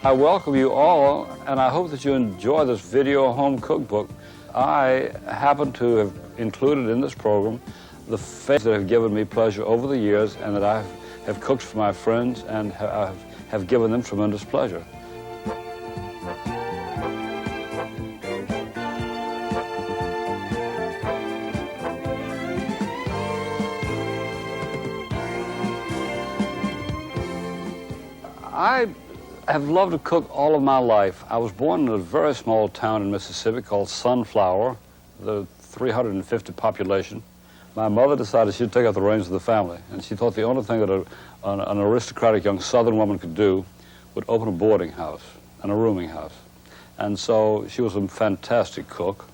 I welcome you all, and I hope that you enjoy this video home cookbook. I happen to have included in this program the favorites that have given me pleasure over the years and that I have cooked for my friends and have given them tremendous pleasure. I have loved to cook all of my life. I was born in a very small town in Mississippi called Sunflower, the 350 population. My mother decided she'd take up the reins of the family, and she thought the only thing that an aristocratic young Southern woman could do would open a boarding house and a rooming house. And so she was a fantastic cook.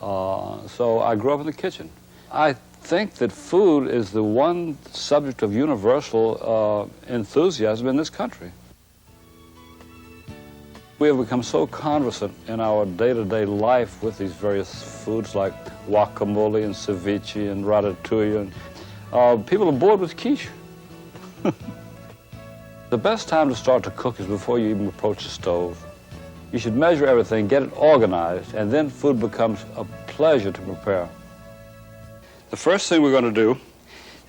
So I grew up in the kitchen. I think that food is the one subject of universal enthusiasm in this country. We have become so conversant in our day-to-day life with these various foods like guacamole and ceviche and ratatouille, and people are bored with quiche. The best time to start to cook is before you even approach the stove. You should measure everything, get it organized, and then food becomes a pleasure to prepare. The first thing we're going to do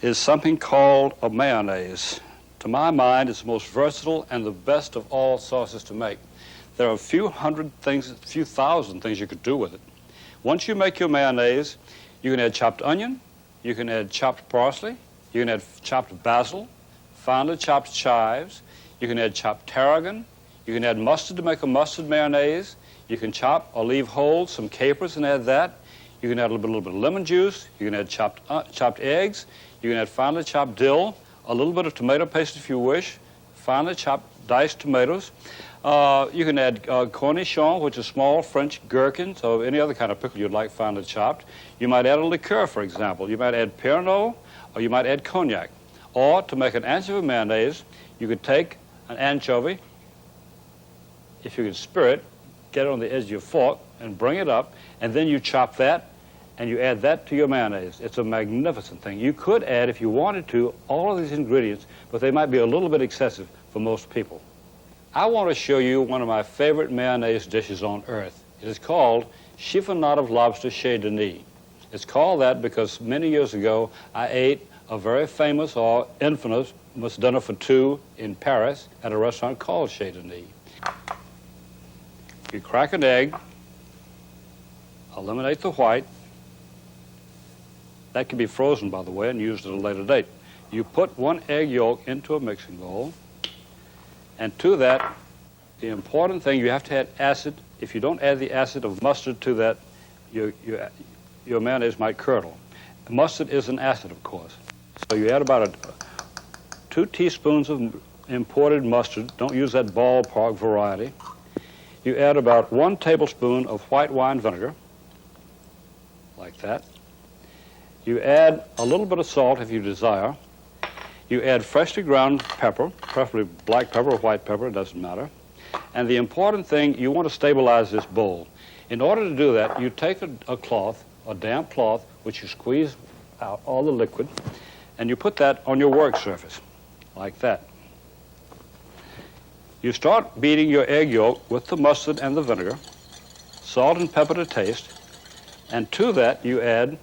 is something called a mayonnaise. To my mind, it's the most versatile and the best of all sauces to make. There are a few thousand things you could do with it. Once you make your mayonnaise, you can add chopped onion, you can add chopped parsley, you can add chopped basil, finely chopped chives, you can add chopped tarragon, you can add mustard to make a mustard mayonnaise, you can chop or leave whole some capers and add that, you can add a little bit of lemon juice, you can add chopped eggs, you can add finely chopped dill, a little bit of tomato paste if you wish, finely chopped diced tomatoes. You can add cornichon, which is small French gherkins, or any other kind of pickle you'd like finely chopped. You might add a liqueur, for example. You might add Pernod, or you might add cognac. Or to make an anchovy mayonnaise, you could take an anchovy, if you can spear it, get it on the edge of your fork, and bring it up, and then you chop that, and you add that to your mayonnaise. It's a magnificent thing. You could add, if you wanted to, all of these ingredients, but they might be a little bit excessive for most people. I want to show you one of my favorite mayonnaise dishes on earth. It is called chiffonade of lobster chez Denis. It's called that because many years ago I ate a very famous or infamous dinner for two in Paris at a restaurant called Chez Denis. You crack an egg, eliminate the white. That can be frozen, by the way, and used at a later date. You put one egg yolk into a mixing bowl. And to that, the important thing, you have to add acid. If you don't add the acid of mustard to that, your mayonnaise might curdle. Mustard is an acid, of course. So you add about 2 teaspoons of imported mustard. Don't use that ballpark variety. You add about 1 tablespoon of white wine vinegar, like that. You add a little bit of salt if you desire. You add freshly ground pepper, preferably black pepper or white pepper, it doesn't matter. And the important thing, you want to stabilize this bowl. In order to do that, you take a cloth, a damp cloth, which you squeeze out all the liquid, and you put that on your work surface, like that. You start beating your egg yolk with the mustard and the vinegar, salt and pepper to taste, and to that you add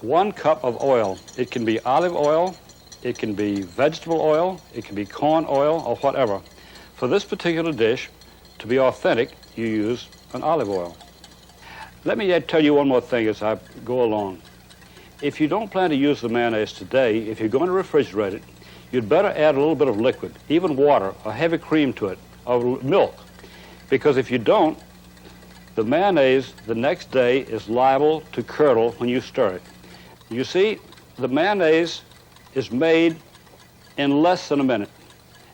1 cup of oil. It can be olive oil, it can be vegetable oil, it can be corn oil, or whatever. For this particular dish, to be authentic, you use an olive oil. Let me tell you one more thing as I go along. If you don't plan to use the mayonnaise today, if you're going to refrigerate it, you'd better add a little bit of liquid, even water, or heavy cream to it, or milk. Because if you don't, the mayonnaise the next day is liable to curdle when you stir it. You see, the mayonnaise is made in less than a minute,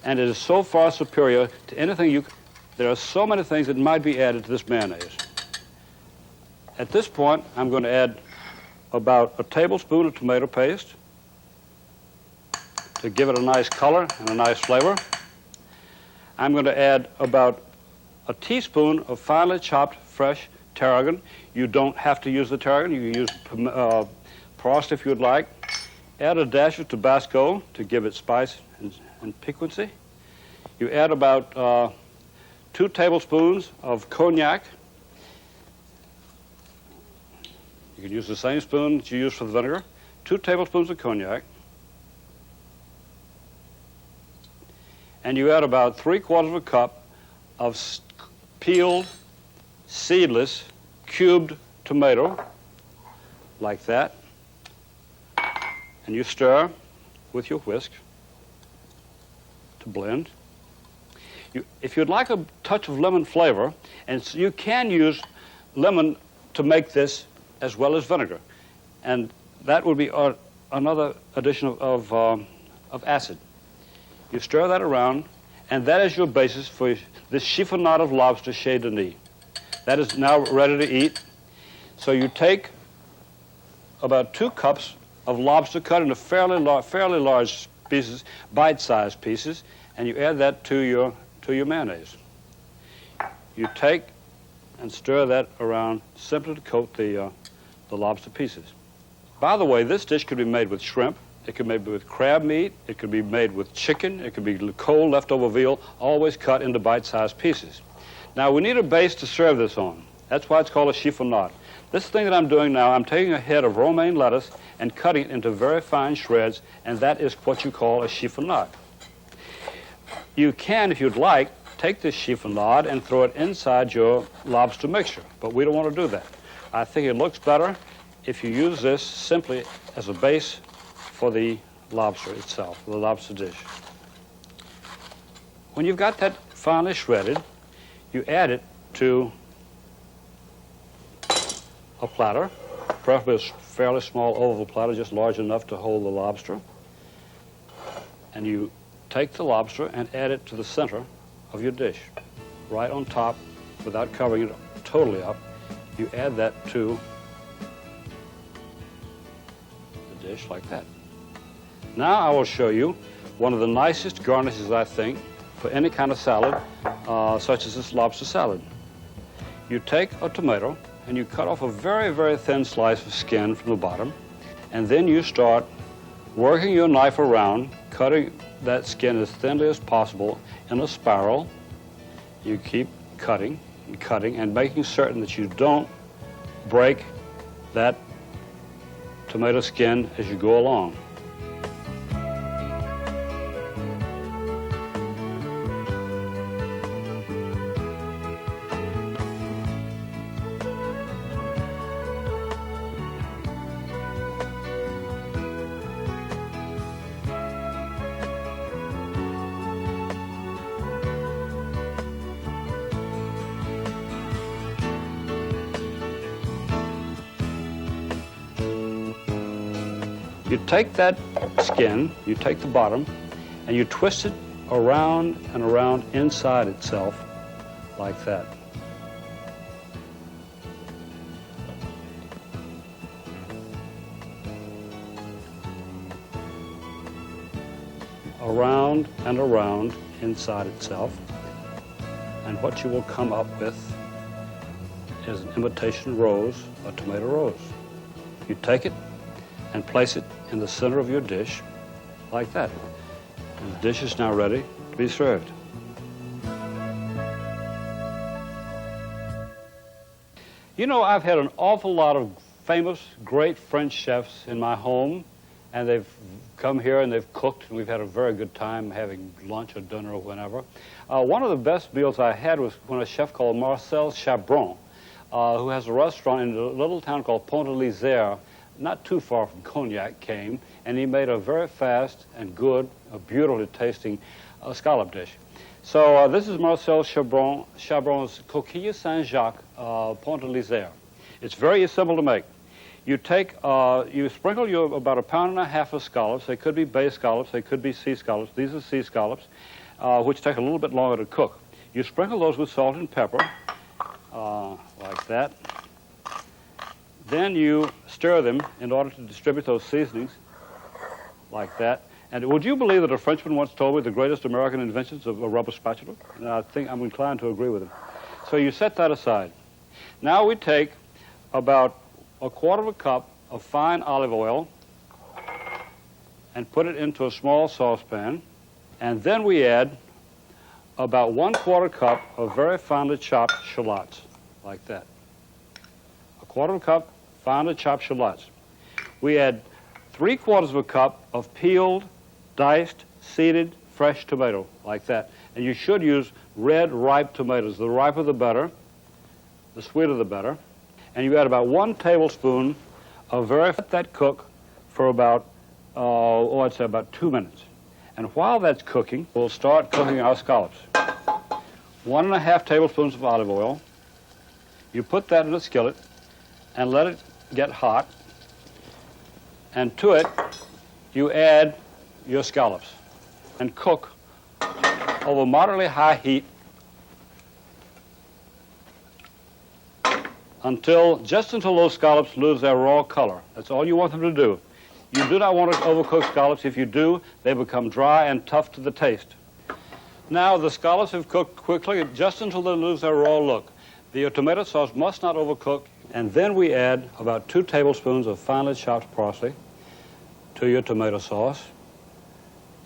and it is so far superior to anything there are so many things that might be added to this mayonnaise. At this point, I'm going to add about a tablespoon of tomato paste to give it a nice color and a nice flavor. I'm going to add about a teaspoon of finely chopped fresh tarragon. You don't have to use the tarragon. You can use parsley if you would like. Add a dash of Tabasco to give it spice and piquancy. You add about 2 tablespoons of cognac. You can use the same spoon that you use for the vinegar. 2 tablespoons of cognac. And you add about 3/4 of a cup of peeled, seedless, cubed tomato, like that. And you stir with your whisk to blend. If you'd like a touch of lemon flavor, and you can use lemon to make this as well as vinegar, and that would be another addition of acid. You stir that around, and that is your basis for this chiffonade of lobster chez Denis. That is now ready to eat. So you take about 2 cups of lobster cut into fairly large pieces, bite-sized pieces, and you add that to your mayonnaise. You take and stir that around simply to coat the lobster pieces. By the way, this dish could be made with shrimp. It could be made with crab meat. It could be made with chicken. It could be cold leftover veal, always cut into bite-sized pieces. Now, we need a base to serve this on. That's why it's called a chiffonade. This thing that I'm doing now, I'm taking a head of romaine lettuce and cutting it into very fine shreds, and that is what you call a chiffonade. You can, if you'd like, take this chiffonade and throw it inside your lobster mixture, but we don't want to do that. I think it looks better if you use this simply as a base for the lobster itself, the lobster dish. When you've got that finely shredded, you add it to a platter, preferably a fairly small oval platter, just large enough to hold the lobster. And you take the lobster and add it to the center of your dish, right on top, without covering it totally up. You add that to the dish like that. Now I will show you one of the nicest garnishes, I think, for any kind of salad, such as this lobster salad. You take a tomato and you cut off a very, very thin slice of skin from the bottom, and then you start working your knife around, cutting that skin as thinly as possible in a spiral. You keep cutting and cutting and making certain that you don't break that tomato skin as you go along. You take that skin, you take the bottom, and you twist it around and around inside itself like that. Around and around inside itself. And what you will come up with is an imitation rose, a tomato rose. You take it and place it in the center of your dish like that. And the dish is now ready to be served. You know, I've had an awful lot of famous, great French chefs in my home, and they've come here and they've cooked, and we've had a very good time having lunch or dinner or whenever. One of the best meals I had was when a chef called Marcel Chabron, who has a restaurant in a little town called Pont-de-l'Isère, not too far from Cognac, came, and he made a very fast and good, beautifully tasting scallop dish. So this is Marcel Chabron's Coquille Saint-Jacques, Pont-de-l'Isère. It's very simple to make. You take, you sprinkle about 1.5 pounds of scallops. They could be bay scallops, they could be sea scallops. These are sea scallops, which take a little bit longer to cook. You sprinkle those with salt and pepper, like that. Then you stir them in order to distribute those seasonings, like that. And would you believe that a Frenchman once told me the greatest American inventions of a rubber spatula? And I think I'm inclined to agree with him. So you set that aside. Now we take about 1/4 cup of fine olive oil and put it into a small saucepan. And then we add about 1/4 cup of very finely chopped shallots, like that. 1/4 cup finely chopped shallots. We add 3/4 cup of peeled, diced, seeded, fresh tomato, like that. And you should use red, ripe tomatoes. The riper the better, the sweeter the better. And you add about 1 tablespoon of let that cook for about, I'd say about 2 minutes. And while that's cooking, we'll start cooking our scallops. 1½ tablespoons of olive oil. You put that in a skillet and let it get hot. And to it, you add your scallops and cook over moderately high heat just until those scallops lose their raw color. That's all you want them to do. You do not want to overcook scallops. If you do, they become dry and tough to the taste. Now, the scallops have cooked quickly just until they lose their raw look. The tomato sauce must not overcook, and then we add about 2 tablespoons of finely chopped parsley to your tomato sauce,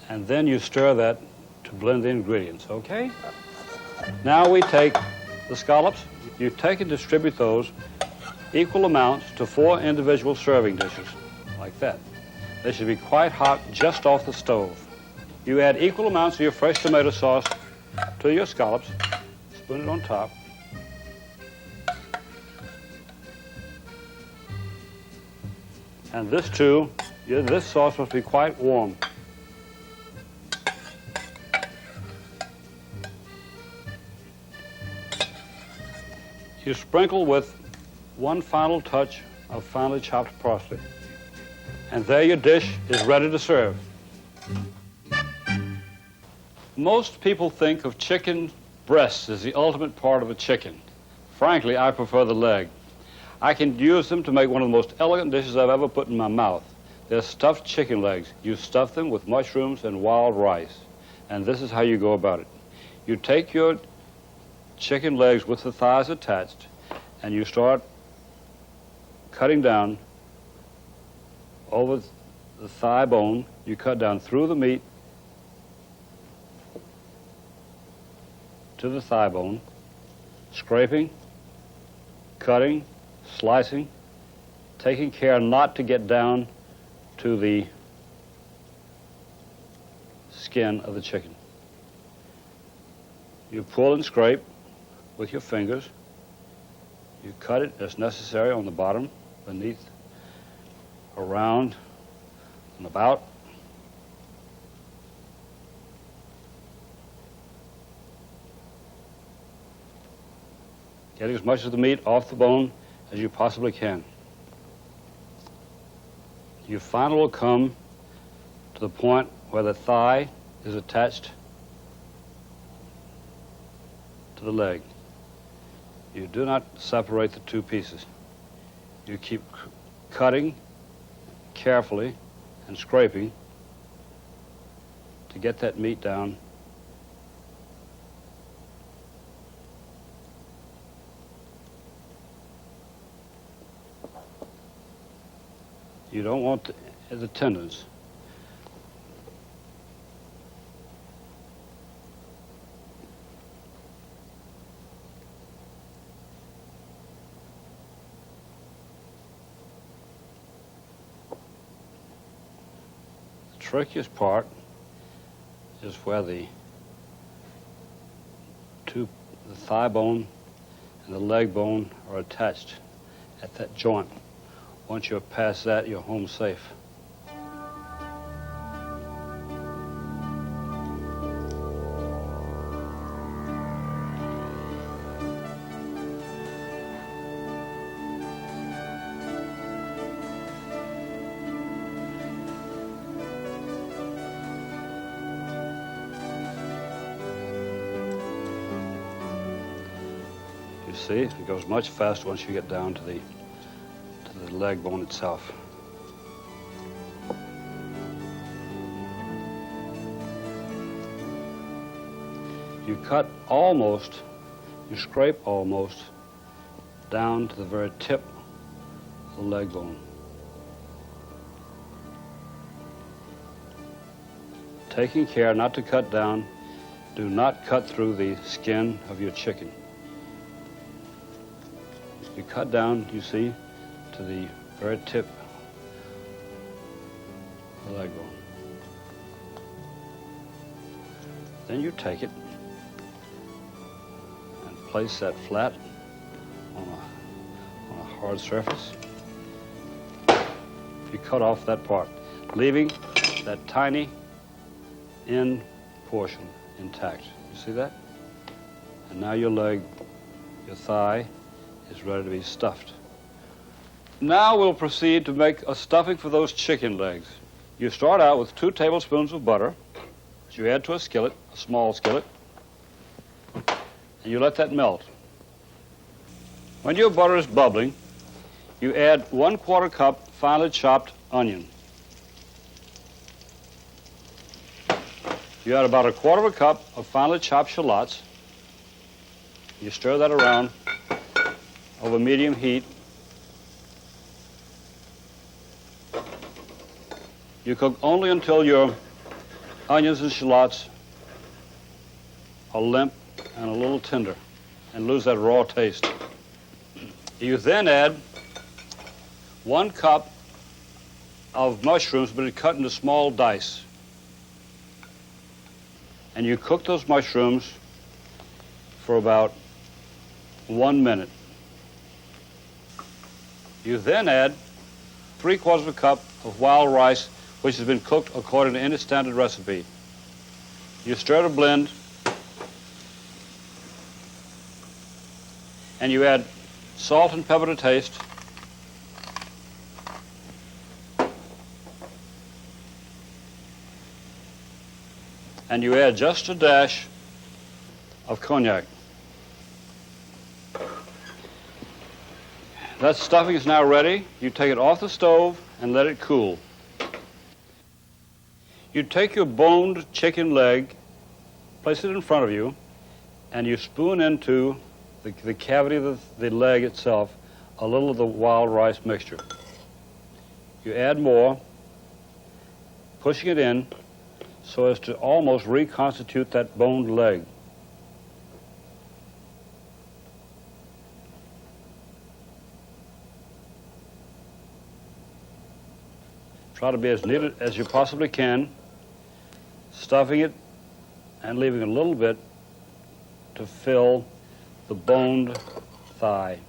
and then you stir that to blend the ingredients, okay? Now we take the scallops, you take and distribute those equal amounts to 4 individual serving dishes, like that. They should be quite hot just off the stove. You add equal amounts of your fresh tomato sauce to your scallops, spoon it on top. And this too, this sauce must be quite warm. You sprinkle with 1 final touch of finely chopped parsley. And there your dish is ready to serve. Most people think of chicken breasts as the ultimate part of a chicken. Frankly, I prefer the leg. I can use them to make one of the most elegant dishes I've ever put in my mouth. They're stuffed chicken legs. You stuff them with mushrooms and wild rice. And this is how you go about it. You take your chicken legs with the thighs attached, and you start cutting down over the thigh bone. You cut down through the meat to the thigh bone, scraping, cutting, slicing, taking care not to get down to the skin of the chicken. You pull and scrape with your fingers. You cut it as necessary on the bottom, beneath, around, and about. Getting as much of the meat off the bone as you possibly can. You finally will come to the point where the thigh is attached to the leg. You do not separate the 2 pieces. You keep cutting carefully and scraping to get that meat down. You don't want the tendons. The trickiest part is where the thigh bone and the leg bone are attached at that joint. Once you're past that, you're home safe. You see, it goes much faster once you get down to the leg bone itself. You cut almost, you scrape almost down to the very tip of the leg bone. Taking care not to cut down Do not cut through the skin of your chicken. You cut down, you see, to the very tip of the leg bone. Then you take it and place that flat on a hard surface. You cut off that part, leaving that tiny end portion intact. You see that? And now your leg, your thigh, is ready to be stuffed. Now we'll proceed to make a stuffing for those chicken legs. You start out with 2 tablespoons of butter, which you add to a skillet, a small skillet, and you let that melt. When your butter is bubbling, you add 1/4 cup finely chopped onion. You add about 1/4 cup of finely chopped shallots. You stir that around over medium heat. You cook only until your onions and shallots are limp and a little tender and lose that raw taste. You then add 1 cup of mushrooms, but cut into small dice. And you cook those mushrooms for about 1 minute. You then add 3/4 cup of wild rice, which has been cooked according to any standard recipe. You stir to blend, and you add salt and pepper to taste. And you add just a dash of cognac. That stuffing is now ready. You take it off the stove and let it cool. You take your boned chicken leg, place it in front of you, and you spoon into the cavity of the leg itself a little of the wild rice mixture. You add more, pushing it in so as to almost reconstitute that boned leg. Try to be as neat as you possibly can, stuffing it and leaving a little bit to fill the boned thigh.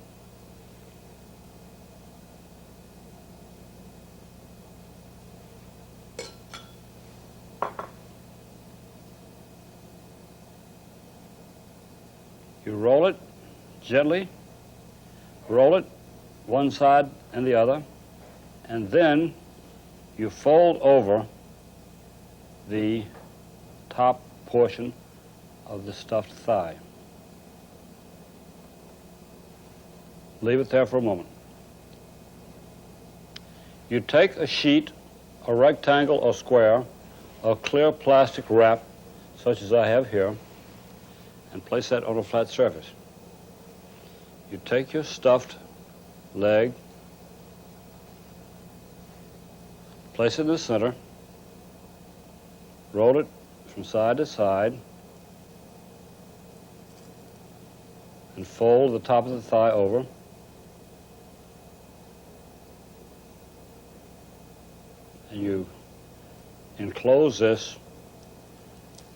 You roll it gently, roll it one side and the other, and then you fold over the top portion of the stuffed thigh. Leave it there for a moment. You take a sheet, a rectangle or square, of clear plastic wrap, such as I have here, and place that on a flat surface. You take your stuffed leg, place it in the center, roll it from side to side, and fold the top of the thigh over. And you enclose this,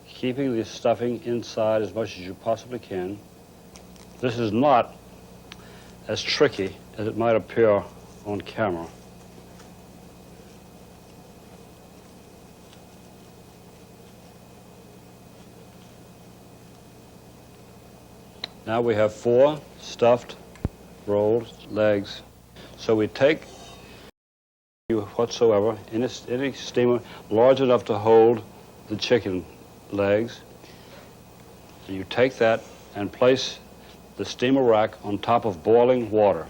keeping the stuffing inside as much as you possibly can. This is not as tricky as it might appear on camera. Now we have 4 stuffed rolled legs. So we take whatsoever in any steamer large enough to hold the chicken legs. And you take that and place the steamer rack on top of boiling water.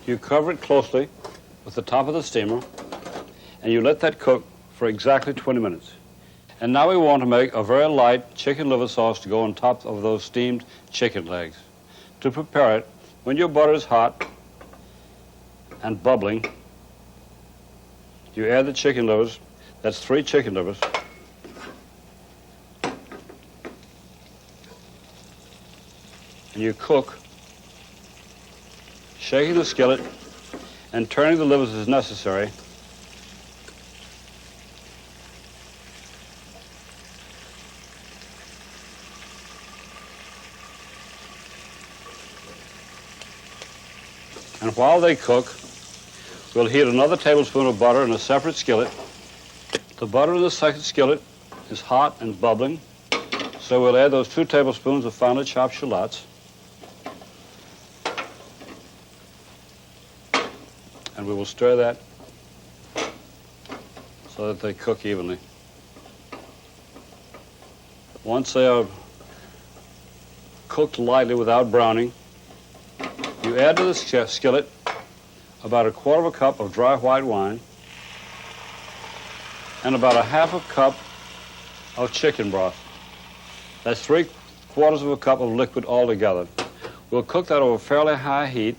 You cover it closely with the top of the steamer, and you let that cook for exactly 20 minutes. And now we want to make a very light chicken liver sauce to go on top of those steamed chicken legs. To prepare it, when your butter is hot and bubbling, you add the chicken livers. That's 3 chicken livers. and you cook, shaking the skillet and turning the livers as necessary. And while they cook, we'll heat another tablespoon of butter in a separate skillet. The butter in the second skillet is hot and bubbling, so we'll add those 2 tablespoons of finely chopped shallots. And we will stir that so that they cook evenly. Once they are cooked lightly without browning, you add to the skillet about 1/4 cup of dry white wine and about 1/2 cup of chicken broth. That's 3/4 cup of liquid altogether. We'll cook that over fairly high heat.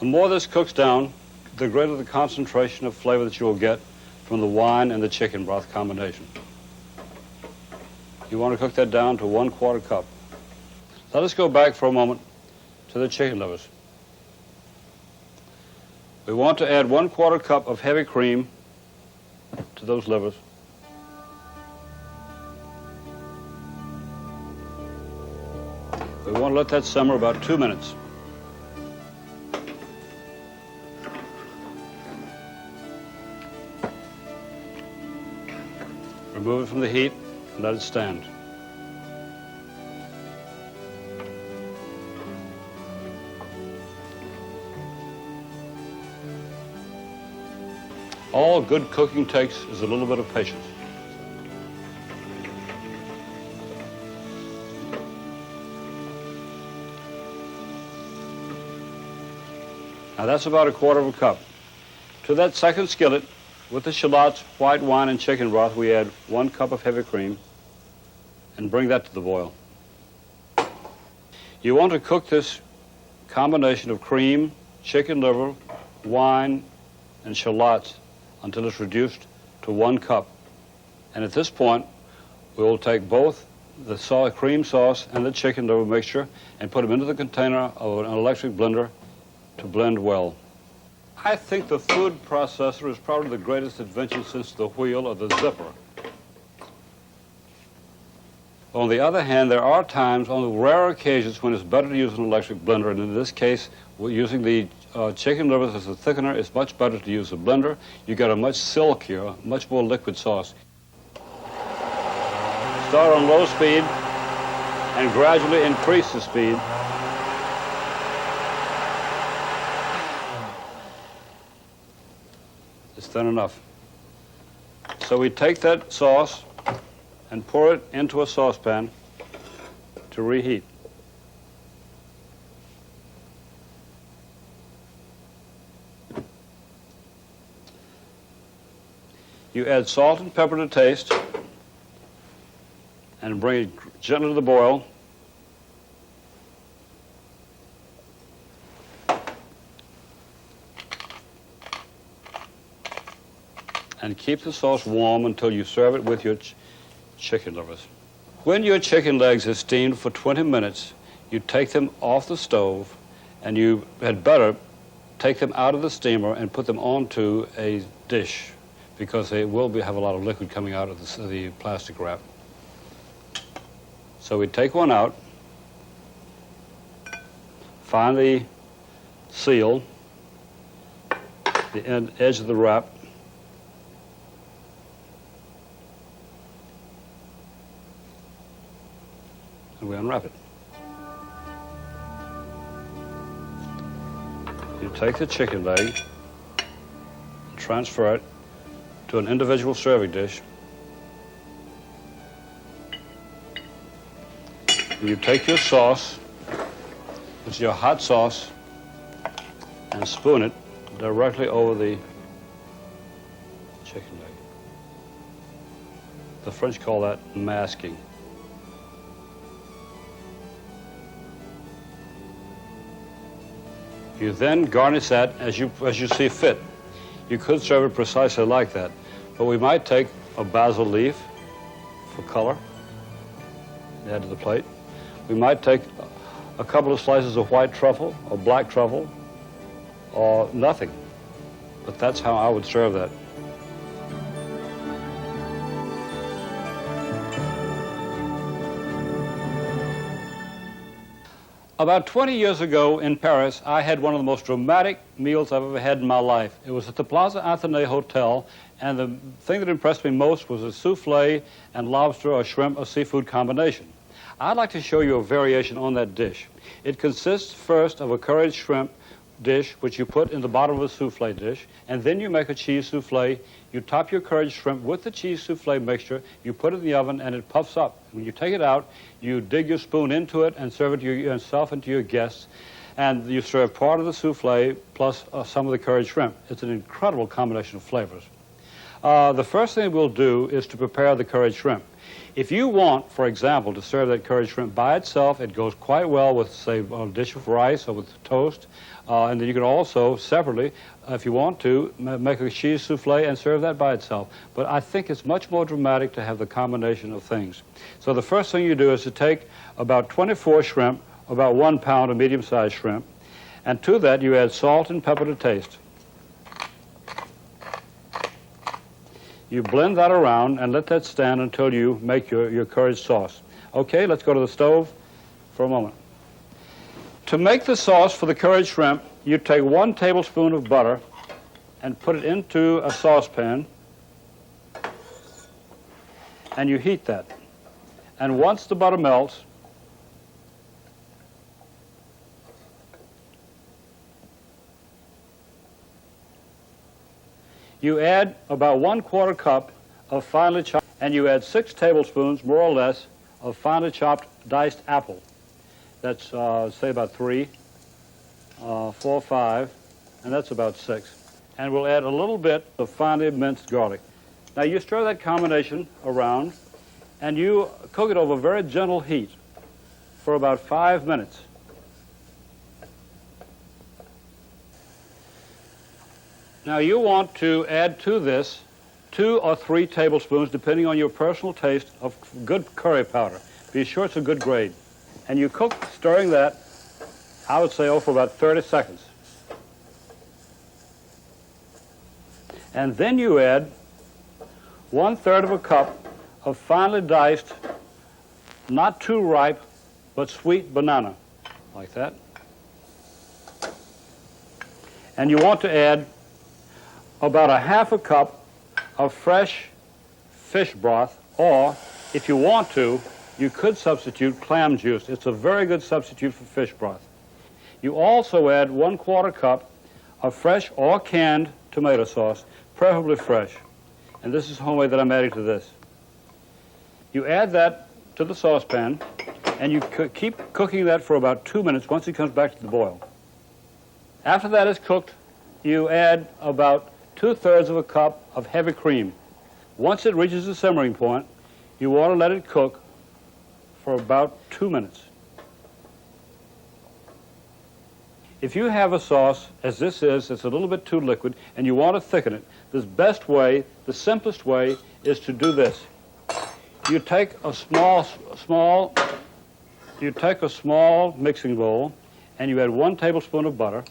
The more this cooks down, the greater the concentration of flavor that you'll get from the wine and the chicken broth combination. You want to cook that down to 1/4 cup. Let us go back for a moment to the chicken livers. We want to add 1/4 cup of heavy cream to those livers. We want to let that simmer about 2 minutes. Remove it from the heat and let it stand. All good cooking takes is a little bit of patience. Now that's about 1/4 cup. To that second skillet, with the shallots, white wine, and chicken broth, we add 1 cup of heavy cream and bring that to the boil. You want to cook this combination of cream, chicken liver, wine, and shallots until it's reduced to 1 cup. And at this point, we will take both the cream sauce and the chicken liver mixture and put them into the container of an electric blender to blend well. I think the food processor is probably the greatest invention since the wheel or the zipper. On the other hand, there are times, on the rare occasions, when it's better to use an electric blender, and in this case, we're using the chicken livers as a thickener. It's much better to use a blender. You get a much silkier, much more liquid sauce. Start on low speed and gradually increase the speed. It's thin enough. So we take that sauce and pour it into a saucepan to reheat. You add salt and pepper to taste and bring it gently to the boil. And keep the sauce warm until you serve it with your chicken livers. When your chicken legs are steamed for 20 minutes, you take them off the stove, and you had better take them out of the steamer and put them onto a dish, because they will have a lot of liquid coming out of the plastic wrap. So we take one out, finally seal the edge of the wrap, and we unwrap it. You take the chicken leg, transfer it to an individual serving dish. You take your sauce, which is your hot sauce, and spoon it directly over the chicken leg. The French call that masking. You then garnish that as you see fit. You could serve it precisely like that, but we might take a basil leaf for color, add to the plate. We might take a couple of slices of white truffle or black truffle or nothing. But that's how I would serve that. About 20 years ago in Paris, I had one of the most dramatic meals I've ever had in my life. It was at the Plaza Athénée Hotel, and the thing that impressed me most was a souffle and lobster or shrimp or seafood combination. I'd like to show you a variation on that dish. It consists first of a curried shrimp dish, which you put in the bottom of a souffle dish, and then you make a cheese souffle. You top your curried shrimp with the cheese souffle mixture, you put it in the oven, and it puffs up. When you take it out, you dig your spoon into it and serve it to yourself and to your guests, and you serve part of the souffle plus some of the curried shrimp. It's an incredible combination of flavors. The first thing we'll do is to prepare the curried shrimp. If you want, for example, to serve that curried shrimp by itself, it goes quite well with, say, a dish of rice or with toast. And then you can also, separately, if you want to, make a cheese souffle and serve that by itself. But I think it's much more dramatic to have the combination of things. So the first thing you do is to take about 24 shrimp, about 1 pound of medium-sized shrimp, and to that you add salt and pepper to taste. You blend that around and let that stand until you make your curried sauce. Okay, let's go to the stove for a moment. To make the sauce for the curried shrimp, you take 1 tablespoon of butter and put it into a saucepan, and you heat that. And once the butter melts, you add about 1/4 cup of finely chopped, and you add 6 tablespoons, more or less, of finely chopped diced apple. That's, say, about 3, 4, 5, and that's about 6. And we'll add a little bit of finely minced garlic. Now you stir that combination around, and you cook it over very gentle heat for about 5 minutes. Now you want to add to this 2 or 3 tablespoons, depending on your personal taste, of good curry powder. Be sure it's a good grade. And you cook, stirring that, I would say, for about 30 seconds. And then you add 1/3 of a cup of finely diced, not too ripe, but sweet banana, like that. And you want to add about 1/2 cup of fresh fish broth, or if you want to, you could substitute clam juice. It's a very good substitute for fish broth. You also add 1/4 cup of fresh or canned tomato sauce, preferably fresh. And this is homemade that I'm adding to this. You add that to the saucepan, and you keep cooking that for about 2 minutes once it comes back to the boil. After that is cooked, you add about 2/3 of a cup of heavy cream. Once it reaches the simmering point, you want to let it cook for about 2 minutes. If you have a sauce, as this is, it's a little bit too liquid, and you want to thicken it, the best way, the simplest way, is to do this. You take a small mixing bowl, and you add 1 tablespoon of butter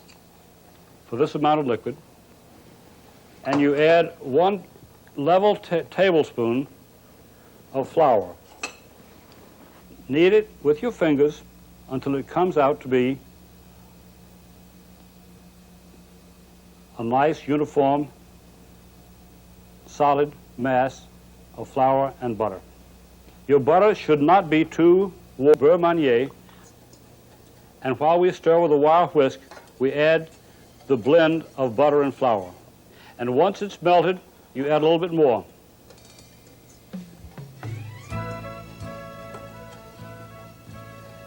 for this amount of liquid, and you add 1 level tablespoon of flour. Knead it with your fingers until it comes out to be a nice, uniform, solid mass of flour and butter. Your butter should not be too warm, beurre manier, and while we stir with a wire whisk, we add the blend of butter and flour. And once it's melted, you add a little bit more.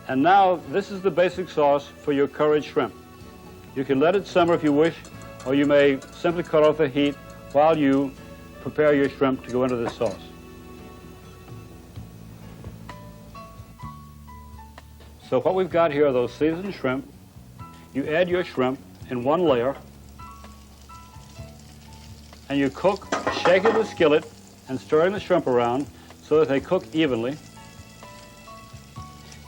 And now, this is the basic sauce for your curried shrimp. You can let it simmer if you wish, or you may simply cut off the heat while you prepare your shrimp to go into this sauce. So what we've got here are those seasoned shrimp. You add your shrimp in 1 layer, and you cook, shaking the skillet and stirring the shrimp around so that they cook evenly.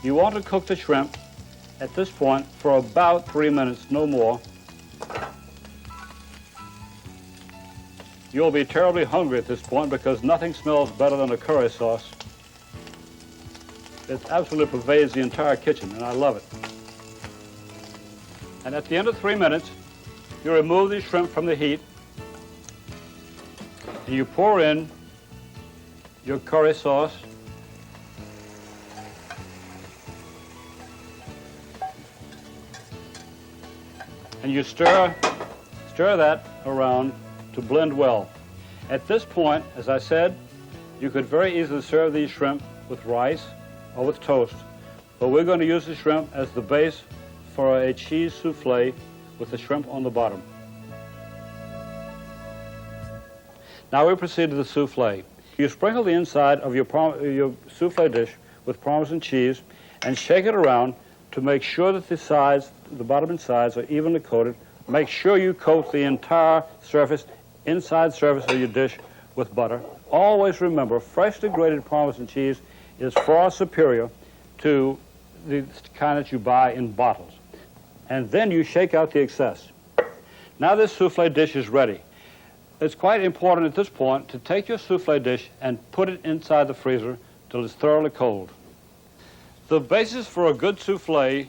You want to cook the shrimp at this point for about 3 minutes, no more. You'll be terribly hungry at this point because nothing smells better than a curry sauce. It absolutely pervades the entire kitchen, and I love it. And at the end of 3 minutes, you remove the shrimp from the heat, and you pour in your curry sauce. And you stir that around to blend well. At this point, as I said, you could very easily serve these shrimp with rice or with toast, but we're going to use the shrimp as the base for a cheese souffle with the shrimp on the bottom. Now we proceed to the souffle. You sprinkle the inside of your souffle dish with Parmesan cheese and shake it around to make sure that the sides, the bottom and sides, are evenly coated. Make sure you coat the entire surface, inside surface of your dish with butter. Always remember, freshly grated Parmesan cheese is far superior to the kind that you buy in bottles. And then you shake out the excess. Now this souffle dish is ready. It's quite important at this point to take your souffle dish and put it inside the freezer till it's thoroughly cold. The basis for a good souffle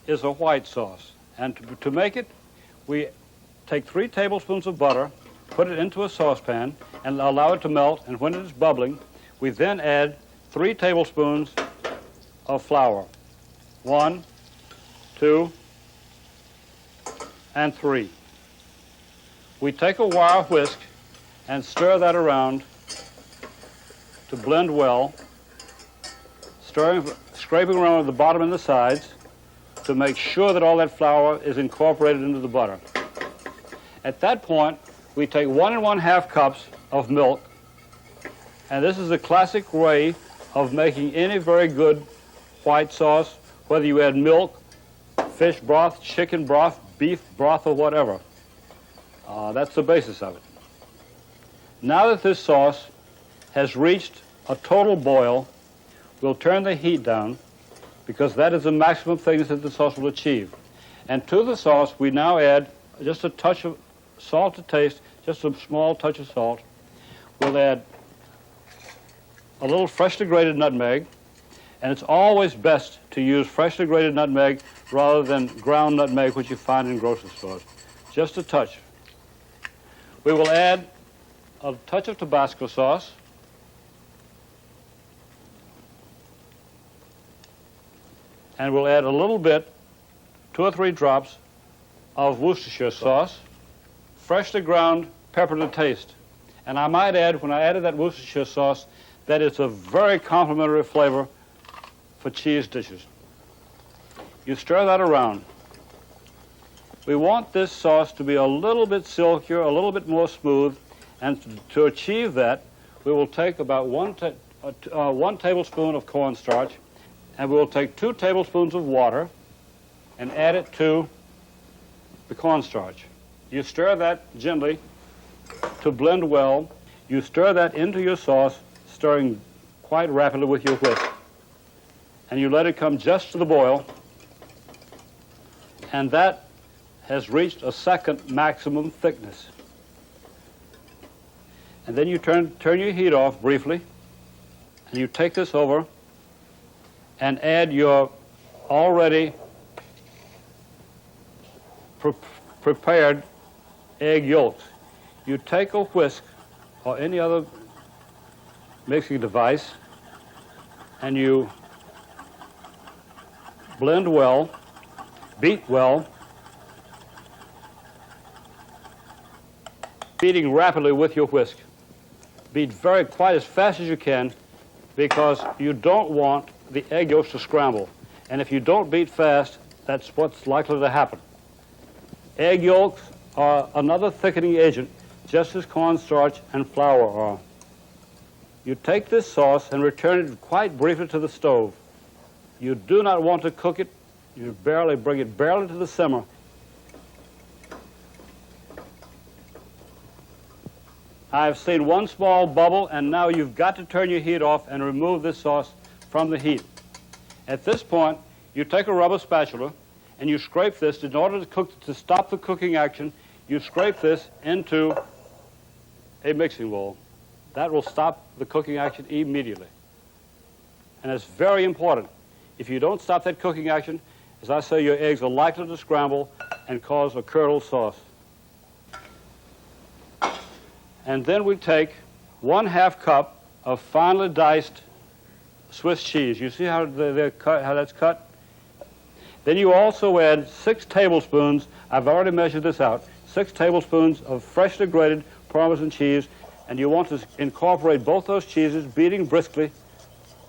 is a white sauce. And to make it, we take 3 tablespoons of butter, put it into a saucepan, and allow it to melt. And when it is bubbling, we then add 3 tablespoons of flour. 1, 2, and 3. We take a wire whisk and stir that around to blend well, scraping around the bottom and the sides to make sure that all that flour is incorporated into the butter. At that point, we take 1 1/2 cups of milk, and this is the classic way of making any very good white sauce, whether you add milk, fish broth, chicken broth, beef broth, or whatever. That's the basis of it. Now that this sauce has reached a total boil, we'll turn the heat down because that is the maximum thickness that the sauce will achieve. And to the sauce, we now add just a touch of salt to taste, just a small touch of salt. We'll add a little freshly grated nutmeg, and it's always best to use freshly grated nutmeg rather than ground nutmeg, which you find in grocery stores. Just a touch. We will add a touch of Tabasco sauce, and we'll add a little bit, 2 or 3 drops of Worcestershire sauce, freshly ground pepper to taste. And I might add, when I added that Worcestershire sauce, that it's a very complimentary flavor for cheese dishes. You stir that around. We want this sauce to be a little bit silkier, a little bit more smooth, and to achieve that, we will take about 1 tablespoon of cornstarch, and we will take 2 tablespoons of water and add it to the cornstarch. You stir that gently to blend well. You stir that into your sauce, stirring quite rapidly with your whisk. And you let it come just to the boil, and that has reached a second maximum thickness. And then you turn your heat off briefly, and you take this over and add your already prepared egg yolks. You take a whisk or any other mixing device, and you blend well, beat well, beating rapidly with your whisk. Beat quite as fast as you can, because you don't want the egg yolks to scramble. And if you don't beat fast, that's what's likely to happen. Egg yolks are another thickening agent, just as cornstarch and flour are. You take this sauce and return it quite briefly to the stove. You do not want to cook it. You bring it barely to the simmer. I've seen 1 small bubble, and now you've got to turn your heat off and remove this sauce from the heat. At this point, you take a rubber spatula and you scrape this. In order to stop the cooking action, you scrape this into a mixing bowl. That will stop the cooking action immediately. And it's very important. If you don't stop that cooking action, as I say, your eggs are likely to scramble and cause a curdled sauce. And then we take 1/2 cup of finely diced Swiss cheese. You see how that's cut? Then you also add 6 tablespoons, I've already measured this out, 6 tablespoons of freshly grated Parmesan cheese, and you want to incorporate both those cheeses, beating briskly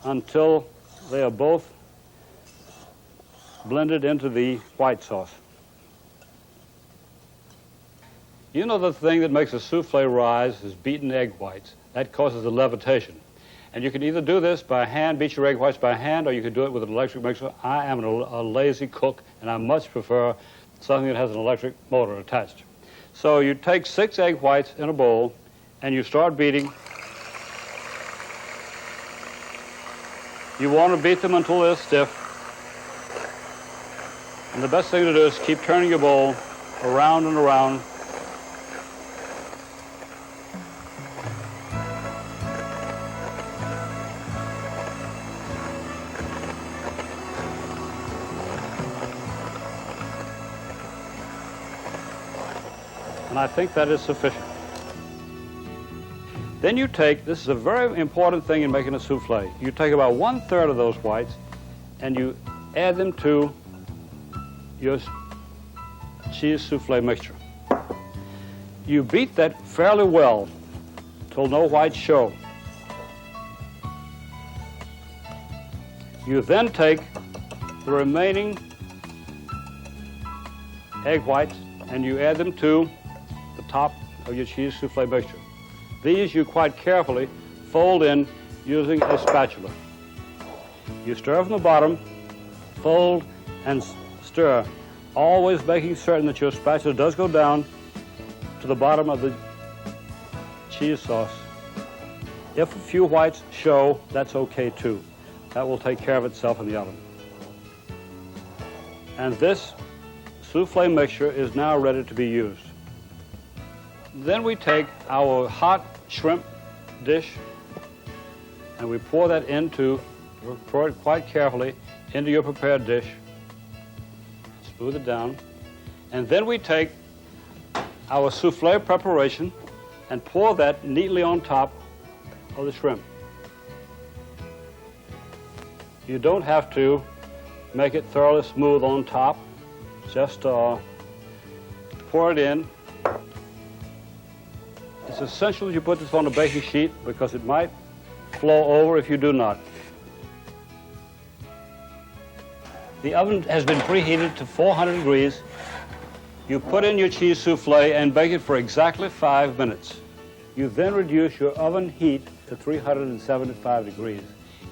until they are both blended into the white sauce. You know the thing that makes a souffle rise is beaten egg whites. That causes the levitation. And you can either do this by hand, beat your egg whites by hand, or you can do it with an electric mixer. I am a lazy cook, and I much prefer something that has an electric motor attached. So you take 6 egg whites in a bowl, and you start beating. You want to beat them until they're stiff. And the best thing to do is keep turning your bowl around and around. And I think that is sufficient. Then you take, this is a very important thing in making a souffle, you take about 1/3 of those whites and you add them to your cheese souffle mixture. You beat that fairly well till no whites show. You then take the remaining egg whites and you add them to the top of your cheese souffle mixture. These you quite carefully fold in using a spatula. You stir from the bottom, fold and stir, always making certain that your spatula does go down to the bottom of the cheese sauce. If a few whites show, that's okay too. That will take care of itself in the oven. And this souffle mixture is now ready to be used. Then we take our hot shrimp dish and we pour that pour it quite carefully into your prepared dish. Smooth it down. And then we take our souffle preparation and pour that neatly on top of the shrimp. You don't have to make it thoroughly smooth on top. Just pour it in. It's essential that you put this on a baking sheet because it might flow over if you do not. The oven has been preheated to 400 degrees. You put in your cheese souffle and bake it for exactly 5 minutes. You then reduce your oven heat to 375 degrees.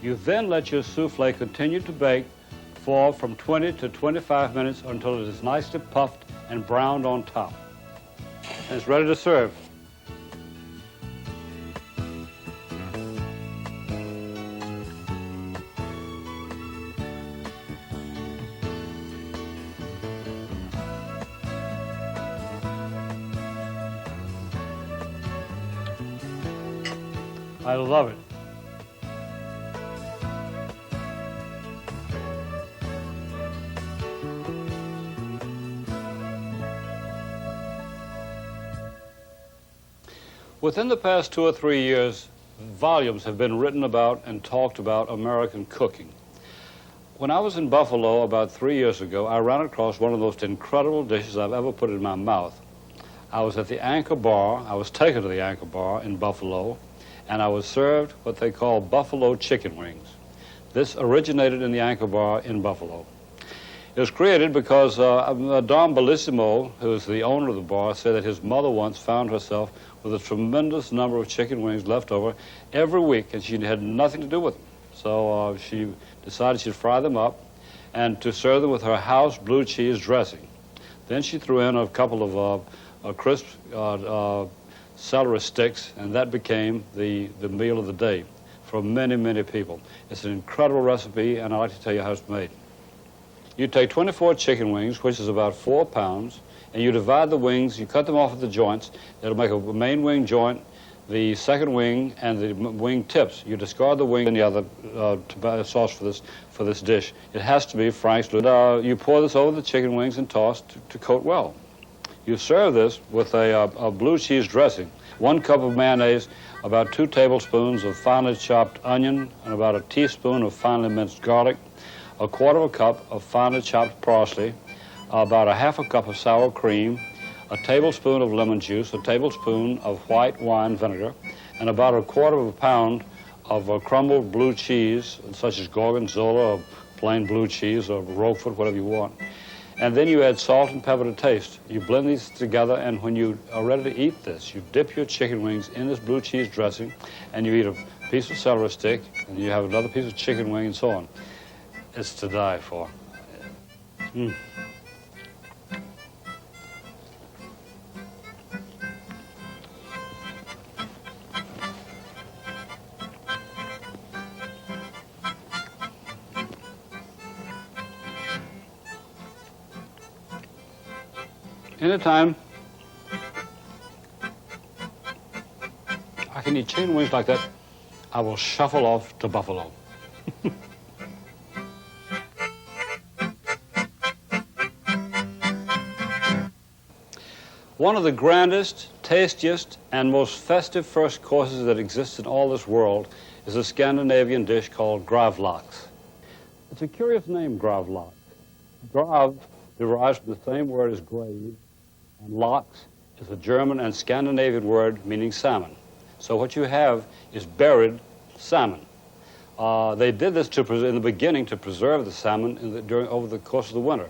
You then let your souffle continue to bake for from 20 to 25 minutes until it is nicely puffed and browned on top. And it's ready to serve. I love it. Within the past 2 or 3 years, volumes have been written about and talked about American cooking. When I was in Buffalo about 3 years ago, I ran across one of the most incredible dishes I've ever put in my mouth. I was at the Anchor Bar. I was taken to the Anchor Bar in Buffalo, and I was served what they call buffalo chicken wings. This originated in the Anchor Bar in Buffalo. It was created because Don Bellissimo, who is the owner of the bar, said that his mother once found herself with a tremendous number of chicken wings left over every week, and she had nothing to do with them. So she decided she'd fry them up and to serve them with her house blue cheese dressing. Then she threw in a couple of crisp celery sticks, and that became the meal of the day for many, many people. It's an incredible recipe, and I'd like to tell you how it's made. You take 24 chicken wings, which is about 4 pounds, and you divide the wings, you cut them off at the joints. That'll make a main wing joint, the second wing, and the wing tips. You discard the wing and the other sauce for this dish. It has to be Frank's. You pour this over the chicken wings and toss to coat well. You serve this with a blue cheese dressing. 1 cup of mayonnaise, about 2 tablespoons of finely chopped onion, and about a teaspoon of finely minced garlic, 1/4 cup of finely chopped parsley, about 1/2 cup of sour cream, a tablespoon of lemon juice, a tablespoon of white wine vinegar, and about 1/4 pound of crumbled blue cheese, such as Gorgonzola or plain blue cheese or Roquefort, whatever you want. And then you add salt and pepper to taste. You blend these together, and when you are ready to eat this, you dip your chicken wings in this blue cheese dressing, and you eat a piece of celery stick, and you have another piece of chicken wing, and so on. It's to die for. Mm. Anytime I can eat chicken wings like that, I will shuffle off to Buffalo. One of the grandest, tastiest, and most festive first courses that exists in all this world is a Scandinavian dish called gravlax. It's a curious name, gravlax. Grav derives from the same word as grave, and lax is a German and Scandinavian word meaning salmon. So what you have is buried salmon. They did this in the beginning to preserve the salmon over the course of the winter.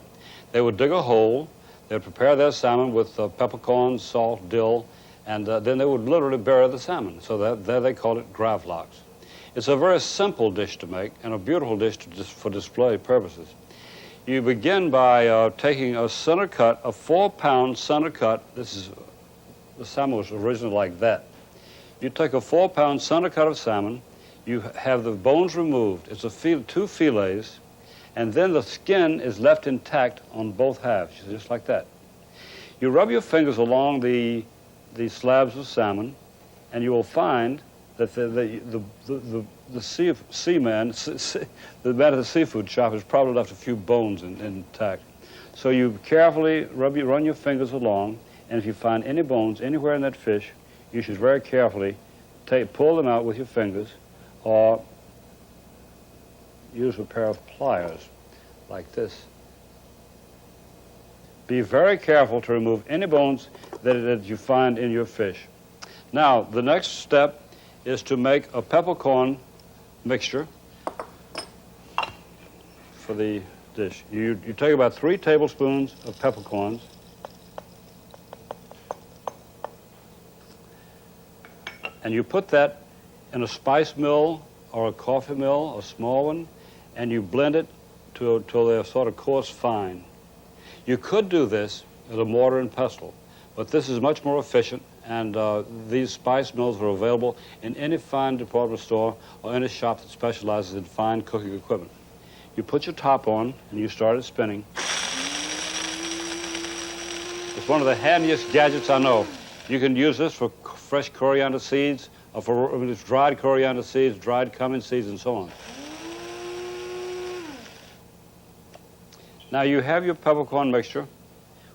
They would dig a hole, they would prepare their salmon with peppercorns, salt, dill, and then they would literally bury the salmon. So there they called it gravlax. It's a very simple dish to make and a beautiful dish for display purposes. You begin by taking a center cut, a 4-pound center cut. The salmon was originally like that. You take a 4-pound center cut of salmon, you have the bones removed. It's 2 fillets, and then the skin is left intact on both halves, just like that. You rub your fingers along the slabs of salmon, and you will find that the man at the seafood shop has probably left a few bones intact. So you carefully run your fingers along, and if you find any bones anywhere in that fish, you should very carefully pull them out with your fingers, or use a pair of pliers like this. Be very careful to remove any bones that you find in your fish. Now, the next step is to make a peppercorn mixture for the dish. You take about 3 tablespoons of peppercorns, and you put that in a spice mill or a coffee mill, a small one, and you blend it till they're sort of coarse fine. You could do this with a mortar and pestle, but this is much more efficient, and these spice mills are available in any fine department store or any shop that specializes in fine cooking equipment. You put your top on, and you start it spinning. It's one of the handiest gadgets I know. You can use this for fresh coriander seeds, or for dried coriander seeds, dried cumin seeds, and so on. Now you have your peppercorn mixture,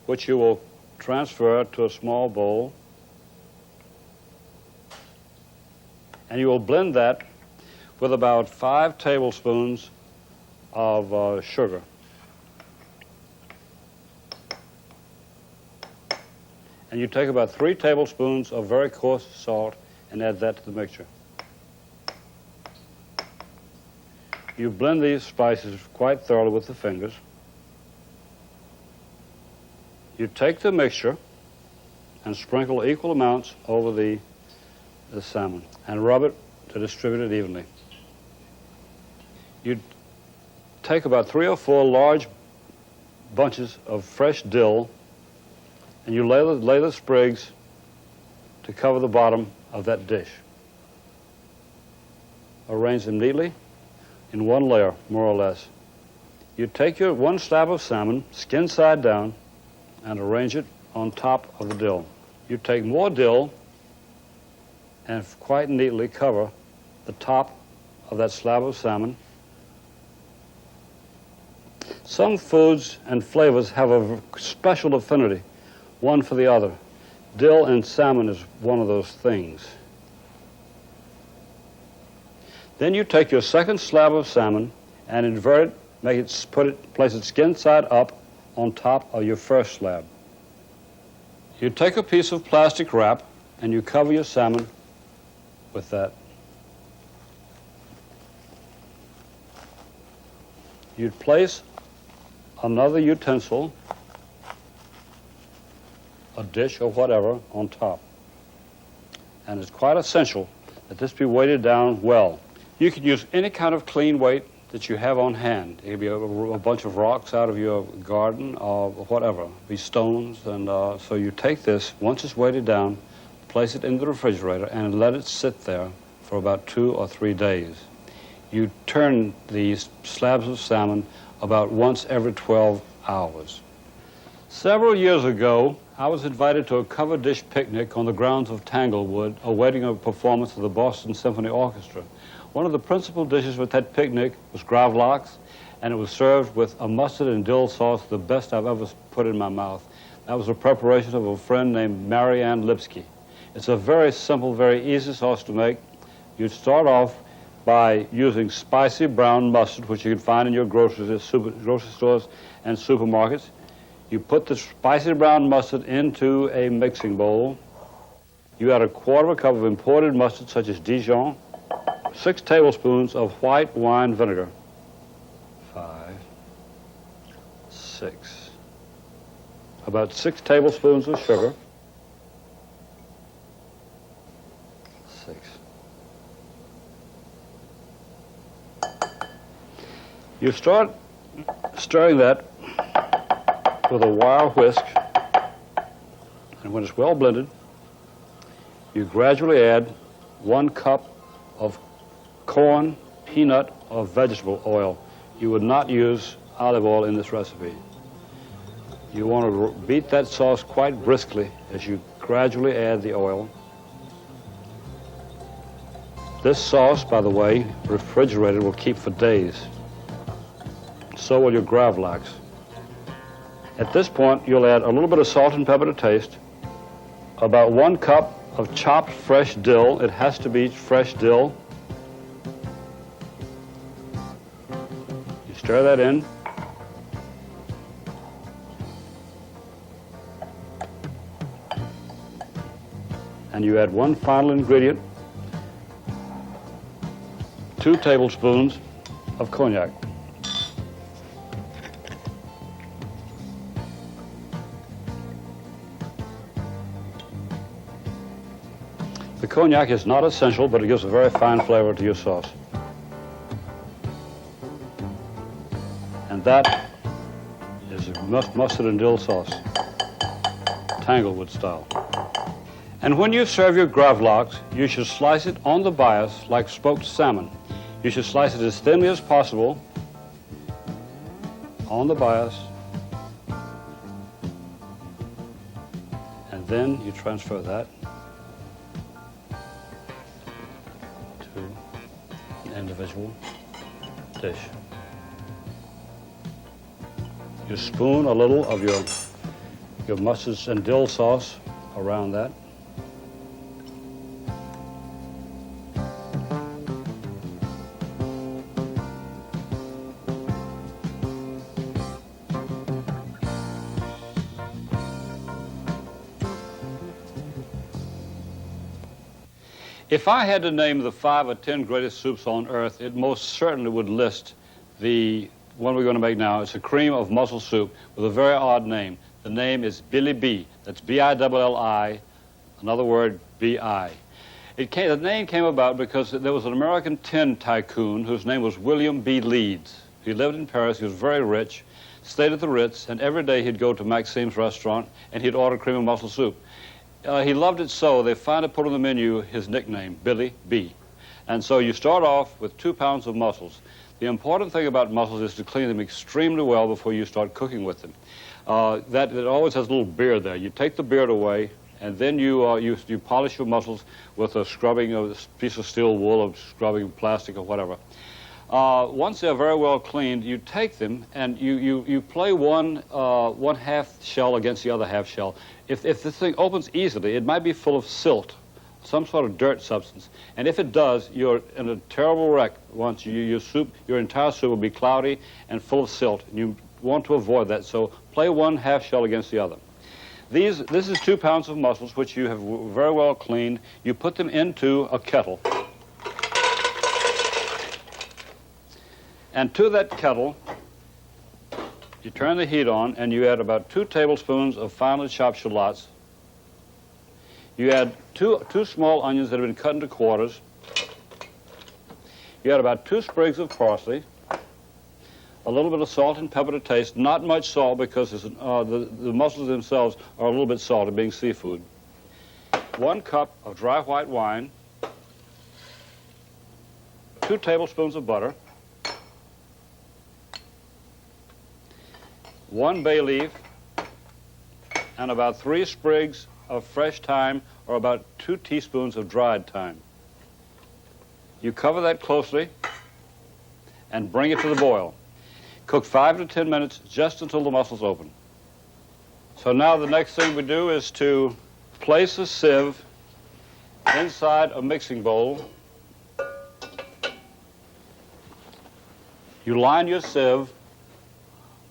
which you will transfer to a small bowl, and you will blend that with about 5 tablespoons of sugar. And you take about 3 tablespoons of very coarse salt and add that to the mixture. You blend these spices quite thoroughly with the fingers. You take the mixture and sprinkle equal amounts over the salmon and rub it to distribute it evenly. You take about 3 or 4 large bunches of fresh dill, and you lay the sprigs to cover the bottom of that dish. Arrange them neatly in one layer, more or less. You take your one slab of salmon, skin side down, and arrange it on top of the dill. You take more dill and quite neatly cover the top of that slab of salmon. Some foods and flavors have a special affinity, one for the other. Dill and salmon is one of those things. Then you take your second slab of salmon and invert it, place it skin side up on top of your first slab. You take a piece of plastic wrap and you cover your salmon with that. You'd place another utensil, a dish or whatever, on top. And it's quite essential that this be weighted down well. You can use any kind of clean weight that you have on hand. It could be a bunch of rocks out of your garden or whatever, be stones. And so you take this, once it's weighted down, place it in the refrigerator and let it sit there for about 2 or 3 days. You turn these slabs of salmon about once every 12 hours. Several years ago, I was invited to a covered dish picnic on the grounds of Tanglewood, awaiting a performance of the Boston Symphony Orchestra. One of the principal dishes with that picnic was gravlax, and it was served with a mustard and dill sauce, the best I've ever put in my mouth. That was a preparation of a friend named Marianne Lipsky. It's a very simple, very easy sauce to make. You'd start off by using spicy brown mustard, which you can find in your grocery stores and supermarkets. You put the spicy brown mustard into a mixing bowl. You add 1/4 cup of imported mustard, such as Dijon, 6 tablespoons of white wine vinegar. 5, 6. About 6 tablespoons of sugar. 6. You start stirring that with a wire whisk, and when it's well blended, you gradually add 1 cup of corn, peanut, or vegetable oil. You would not use olive oil in this recipe. You want to beat that sauce quite briskly as you gradually add the oil. This sauce, by the way, refrigerated, will keep for days. So will your gravlax. At this point, you'll add a little bit of salt and pepper to taste, about 1 cup of chopped fresh dill. It has to be fresh dill. You stir that in. And you add one final ingredient, 2 tablespoons of cognac. The cognac is not essential, but it gives a very fine flavor to your sauce. And that is a mustard and dill sauce, Tanglewood style. And when you serve your gravlax, you should slice it on the bias like smoked salmon. You should slice it as thinly as possible on the bias, and then you transfer that to an individual dish. You spoon a little of your mustards and dill sauce around that. If I had to name the 5 or 10 greatest soups on earth, it most certainly would list the one we're going to make now. It's a cream of mussel soup with a very odd name. The name is Billy B. That's B-I-L-L-I, another word, B-I. The name came about because there was an American tin tycoon whose name was William B. Leeds. He lived in Paris. He was very rich, stayed at the Ritz, and every day he'd go to Maxime's restaurant and he'd order cream of mussel soup. He loved it so they finally put on the menu his nickname, Billy B. And so you start off with 2 pounds of mussels. The important thing about mussels is to clean them extremely well before you start cooking with them. It always has a little beard there. You take the beard away, and then you polish your mussels with a scrubbing of a piece of steel wool or scrubbing plastic or whatever. Once they're very well cleaned, you take them and you play one half shell against the other half shell. If this thing opens easily, it might be full of silt, some sort of dirt substance. And if it does, you're in a terrible wreck. Once your entire soup will be cloudy and full of silt. And you want to avoid that, so play one half shell against the other. This is 2 pounds of mussels, which you have very well cleaned. You put them into a kettle. And to that kettle, you turn the heat on, and you add about 2 tablespoons of finely chopped shallots. You add two small onions that have been cut into quarters. You add about 2 sprigs of parsley, a little bit of salt and pepper to taste, not much salt because the mussels themselves are a little bit salty, being seafood. 1 cup of dry white wine, 2 tablespoons of butter, 1 bay leaf, and about 3 sprigs of fresh thyme, or about 2 teaspoons of dried thyme. You cover that closely and bring it to the boil. Cook 5 to 10 minutes, just until the mussels open. So now the next thing we do is to place a sieve inside a mixing bowl. You line your sieve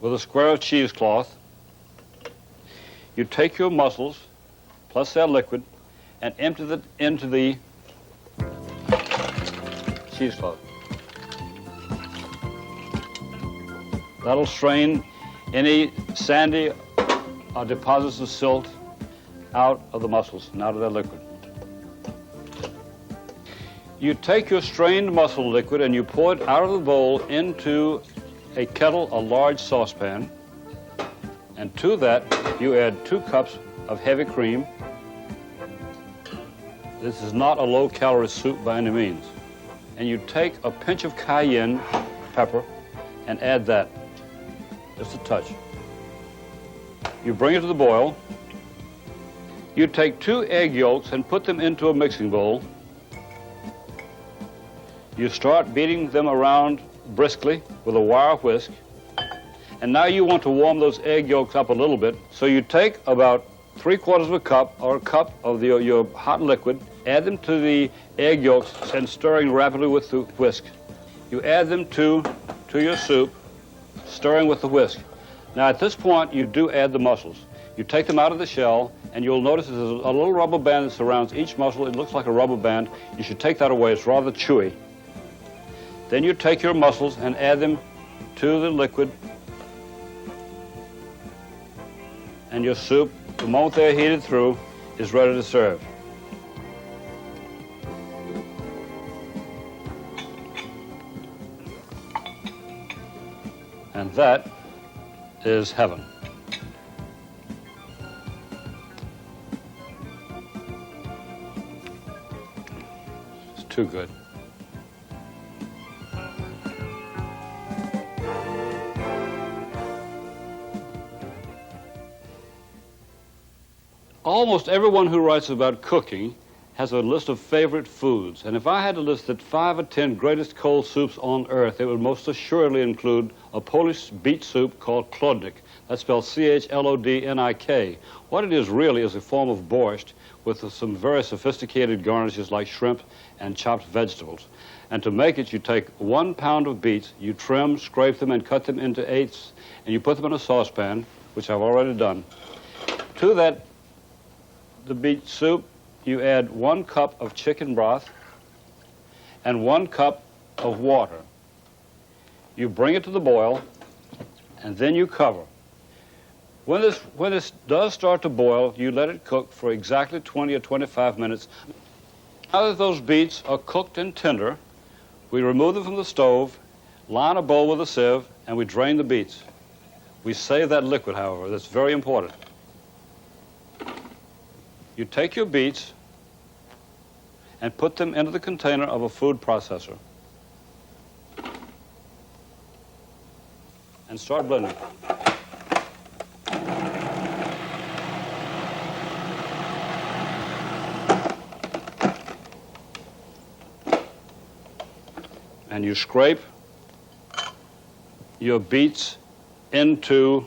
with a square of cheesecloth. You take your mussels, plus their liquid, and empty it into the cheesecloth. That'll strain any sandy deposits of silt out of the mussels and out of their liquid. You take your strained mussel liquid and you pour it out of the bowl into a kettle, a large saucepan, and to that you add 2 cups of heavy cream. This is not a low-calorie soup by any means. And you take a pinch of cayenne pepper and add that, just a touch. You bring it to the boil. You take 2 egg yolks and put them into a mixing bowl. You start beating them around briskly with a wire whisk. And now you want to warm those egg yolks up a little bit. So you take about 3/4 of a cup or a cup of your hot liquid, add them to the egg yolks and stirring rapidly with the whisk. You add them to your soup, stirring with the whisk. Now at this point you do add the mussels. You take them out of the shell and you'll notice there's a little rubber band that surrounds each mussel. It looks like a rubber band. You should take that away. It's rather chewy. Then you take your mussels and add them to the liquid, and your soup, the moment they're heated through, is ready to serve. And that is heaven. It's too good. Almost everyone who writes about cooking has a list of favorite foods. And if I had to list the 5 or 10 greatest cold soups on earth, it would most assuredly include a Polish beet soup called chlodnik. That's spelled C-H-L-O-D-N-I-K. What it is really is a form of borscht with some very sophisticated garnishes like shrimp and chopped vegetables. And to make it, you take 1 pound of beets, you trim, scrape them, and cut them into eighths, and you put them in a saucepan, which I've already done. To that, the beet soup, you add 1 cup of chicken broth and 1 cup of water. You bring it to the boil, and then you cover. When this does start to boil, you let it cook for exactly 20 or 25 minutes. Now that those beets are cooked and tender, we remove them from the stove, line a bowl with a sieve, and we drain the beets. We save that liquid, however. That's very important. You take your beets and put them into the container of a food processor. and start blending. And you scrape your beets into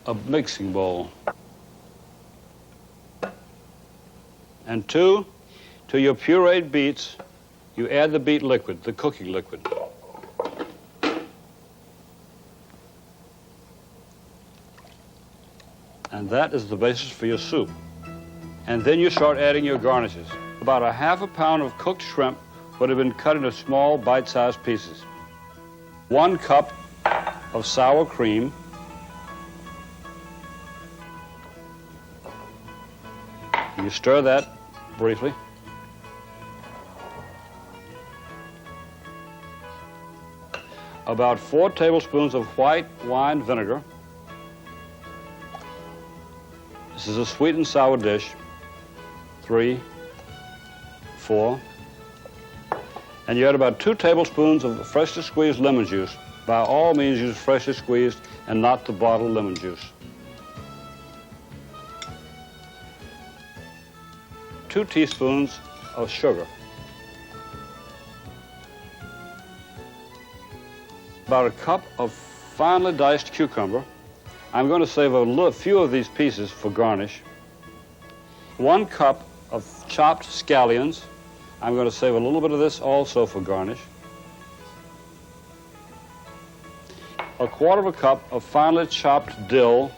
a mixing bowl. And to your pureed beets, you add the beet liquid, the cooking liquid. And that is the basis for your soup. And then you start adding your garnishes. About a half a pound of cooked shrimp would have been cut into small, bite-sized pieces. 1 cup of sour cream. You stir that briefly. About 4 tablespoons of white wine vinegar. This is a sweet and sour dish. 3, 4. And you add about 2 tablespoons of freshly squeezed lemon juice. By all means, use freshly squeezed and not the bottled lemon juice. 2 teaspoons of sugar. About a cup of finely diced cucumber. I'm going to save a few of these pieces for garnish. 1 cup of chopped scallions. I'm going to save a little bit of this also for garnish. 1/4 cup of finely chopped dill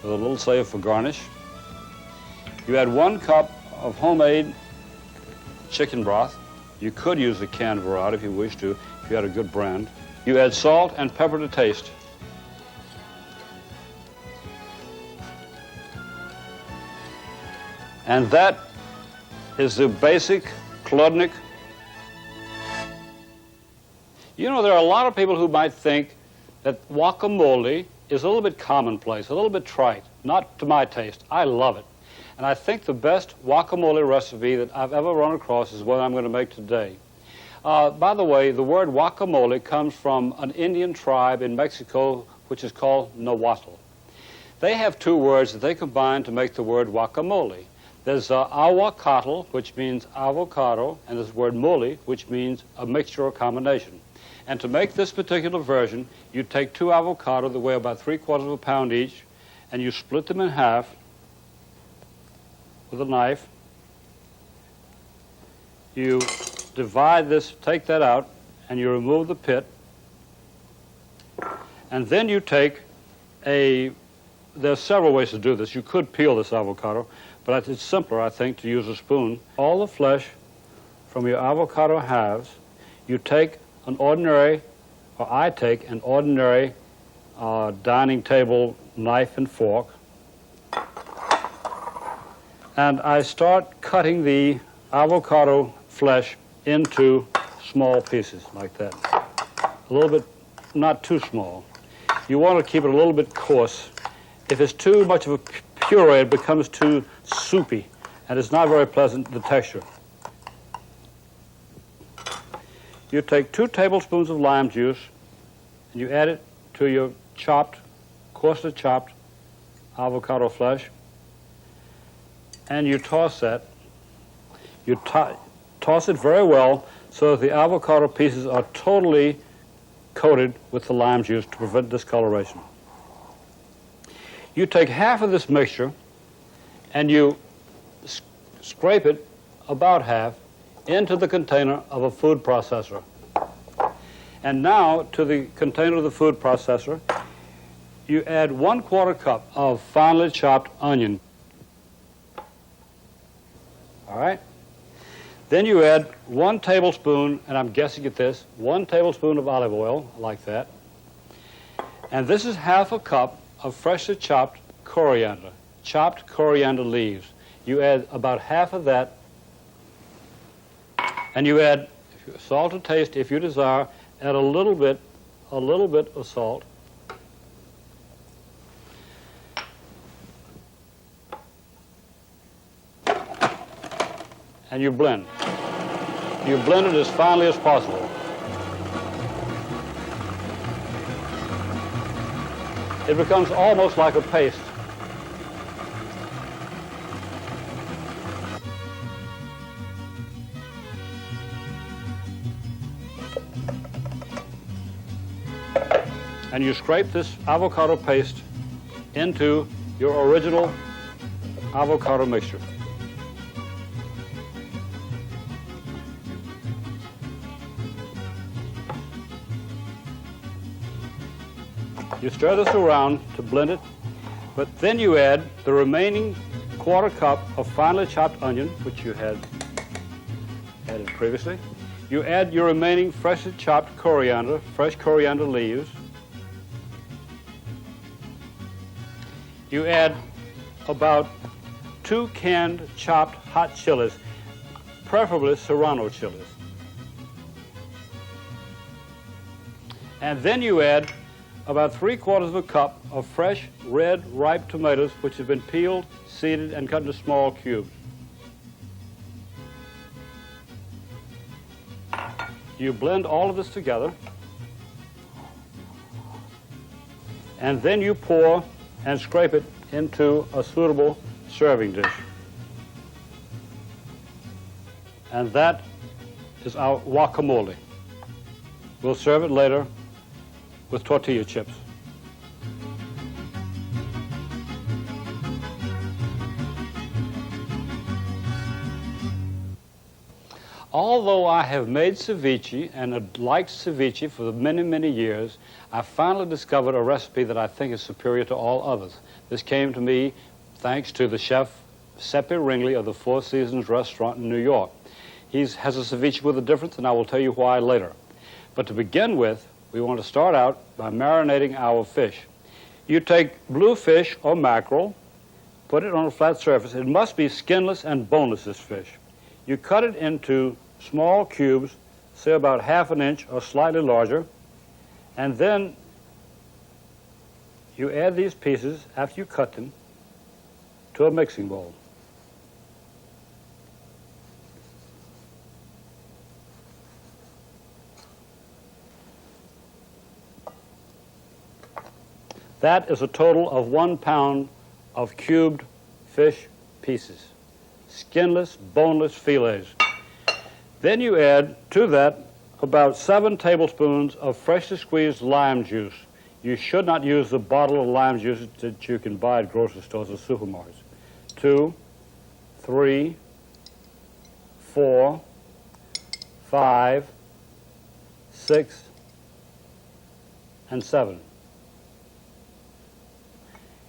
with a little save for garnish. You add 1 cup of homemade chicken broth. You could use a canned variety if you wish to, if you had a good brand. You add salt and pepper to taste. And that is the basic Kludnik. You know, there are a lot of people who might think that guacamole is a little bit commonplace, a little bit trite, not to my taste. I love it. And I think the best guacamole recipe that I've ever run across is what I'm going to make today. By the way, the word guacamole comes from an Indian tribe in Mexico which is called Nahuatl. They have 2 words that they combine to make the word guacamole. There's aguacatl, which means avocado, and there's the word mole, which means a mixture or combination. And to make this particular version, you take 2 avocados that weigh about 3/4 pound each, and you split them in half with a knife. You divide this, take that out, and you remove the pit. And then you take there's several ways to do this. You could peel this avocado, but it's simpler, I think, to use a spoon. All the flesh from your avocado halves, you take an ordinary, or I take an ordinary dining table knife and fork, and I start cutting the avocado flesh into small pieces like that. A little bit, not too small. You want to keep it a little bit coarse. If it's too much of a puree, it becomes too soupy, and it's not very pleasant, the texture. You take 2 tablespoons of lime juice, and you add it to your coarsely chopped avocado flesh, and you toss that. You toss it very well so that the avocado pieces are totally coated with the lime juice to prevent discoloration. You take half of this mixture and you scrape it, about half, into the container of a food processor. And now to the container of the food processor, you add 1/4 cup of finely chopped onion. All right? Then you add 1 tablespoon, and I'm guessing at this, 1 tablespoon of olive oil, like that. And this is half a cup of freshly chopped coriander leaves. You add about half of that, and you add salt to taste if you desire. Add a little bit of salt. And you blend. You blend it as finely as possible. it becomes almost like a paste. And you scrape this avocado paste into your original avocado mixture. You stir this around to blend it, but then you add the remaining quarter cup of finely chopped onion, which you had added previously. You add your remaining freshly chopped coriander, fresh coriander leaves. You add about 2 canned chopped hot chilies, preferably Serrano chilies. And then you add about 3/4 of a cup of fresh red ripe tomatoes, which have been peeled, seeded, and cut into small cubes. You blend all of this together, and then you pour and scrape it into a suitable serving dish. And that is our guacamole. We'll serve it later with tortilla chips. Although I have made ceviche and have liked ceviche for many, many years, I finally discovered a recipe that I think is superior to all others. This came to me thanks to the chef Sepe Ringley of the Four Seasons restaurant in New York. He has a ceviche with a difference, and I will tell you why later. But to begin with, we want to start out by marinating our fish. You take blue fish or mackerel, put it on a flat surface. It must be skinless and boneless, this fish. You cut it into small cubes, say about 1/2 inch or slightly larger, and then you add these pieces, after you cut them, to a mixing bowl. That is a total of 1 pound of cubed fish pieces, skinless, boneless fillets. Then you add to that about 7 tablespoons of freshly squeezed lime juice. You should not use the bottle of lime juice that you can buy at grocery stores or supermarkets. 2, 3, 4, 5, 6, and 7.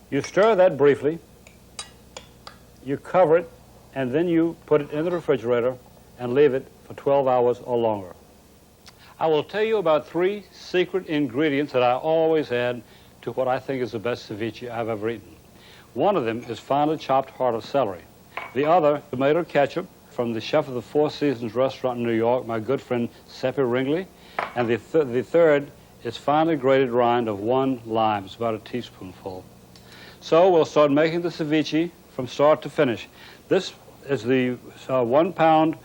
You stir that briefly, you cover it, and then you put it in the refrigerator and leave it for 12 hours or longer. I will tell you about 3 secret ingredients that I always add to what I think is the best ceviche I've ever eaten. One of them is finely chopped heart of celery. The other, tomato ketchup from the chef of the Four Seasons restaurant in New York, my good friend Sepe Ringley. And the third is finely grated rind of 1 lime. It's about a teaspoonful. So we'll start making the ceviche from start to finish. This is the 1 pound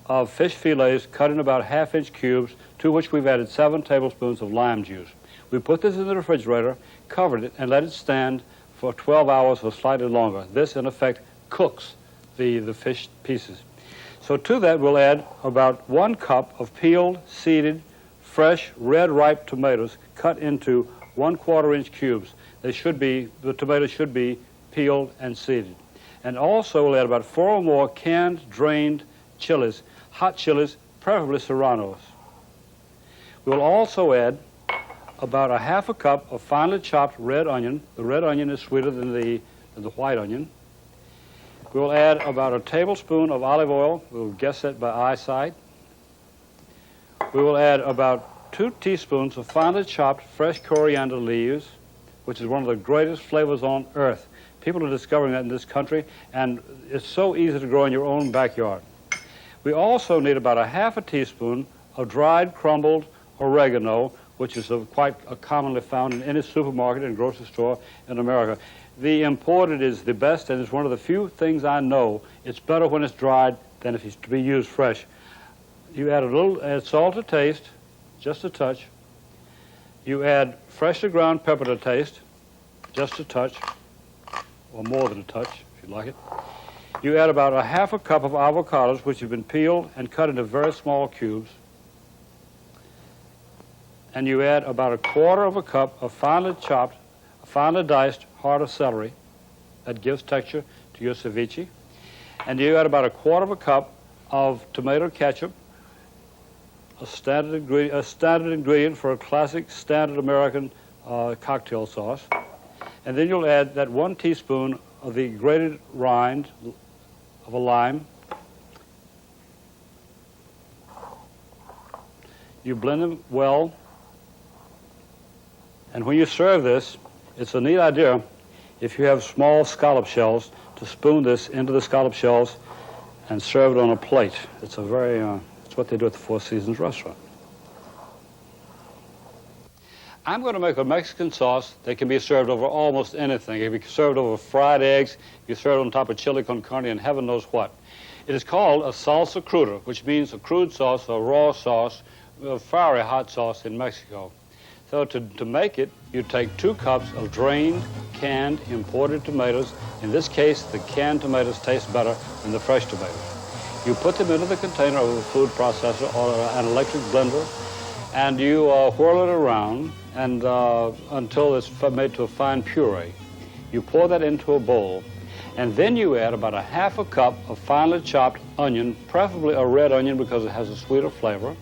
of fish fillets cut in about 1/2 inch cubes, to which we've added 7 tablespoons of lime juice. We put this in the refrigerator, covered it, and let it stand for 12 hours or slightly longer. This, in effect, cooks the fish pieces. So to that, we'll add about 1 cup of peeled, seeded, fresh, red ripe tomatoes cut into 1/4 inch cubes. The tomatoes should be peeled and seeded. And also we'll add about 4 or more canned, drained chilies, hot chilies, preferably Serranos. We'll also add about 1/2 cup of finely chopped red onion. The red onion is sweeter than the white onion. We'll add about a tablespoon of olive oil. We'll guess that by eyesight. We will add about 2 teaspoons of finely chopped fresh coriander leaves, which is one of the greatest flavors on earth. People are discovering that in this country, and it's so easy to grow in your own backyard. We also need about 1/2 teaspoon of dried crumbled oregano, which is quite commonly found in any supermarket and grocery store in America. The imported is the best, and it's one of the few things I know. It's better when it's dried than if it's to be used fresh. You add add salt to taste, just a touch. You add freshly ground pepper to taste, just a touch, or more than a touch, if you like it. You add about a half a cup of avocados, which have been peeled and cut into very small cubes. And you add about a quarter of a cup of finely chopped, finely diced heart of celery. That gives texture to your ceviche. And you add about a quarter of a cup of tomato ketchup, a standard ingredient for a classic standard American cocktail sauce. And then you'll add that 1 teaspoon of the grated rind of a lime. You blend them well. And when you serve this, it's a neat idea, if you have small scallop shells, to spoon this into the scallop shells and serve it on a plate. It's a very, it's what they do at the Four Seasons restaurant. I'm going to make a Mexican sauce that can be served over almost anything. It can be served over fried eggs, you serve it on top of chili con carne and heaven knows what. It is called a salsa cruda, which means a crude sauce, a raw sauce, a fiery hot sauce in Mexico. So to make it, you take 2 cups of drained, canned, imported tomatoes. In this case, the canned tomatoes taste better than the fresh tomatoes. You put them into the container of a food processor or an electric blender, and you whirl it around and until it's made to a fine puree. You pour that into a bowl, and then you add about a half a cup of finely chopped onion, preferably a red onion because it has a sweeter flavor.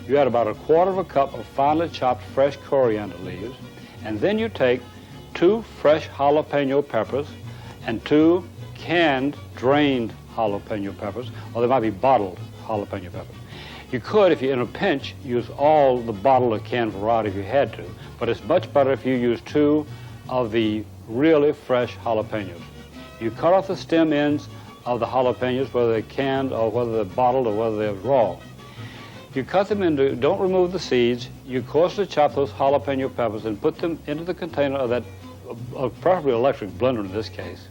You add about a quarter of a cup of finely chopped fresh coriander leaves, and then you take 2 fresh jalapeno peppers and 2 canned, drained jalapeno peppers, or they might be bottled jalapeno peppers. You could, if you're in a pinch, use all the bottled or canned variety if you had to, but it's much better if you use 2 of the really fresh jalapenos. You cut off the stem ends of the jalapenos, whether they're canned or whether they're bottled or whether they're raw. You cut them into, don't remove the seeds, you coarsely chop those jalapeno peppers and put them into the container of that, preferably electric blender in this case.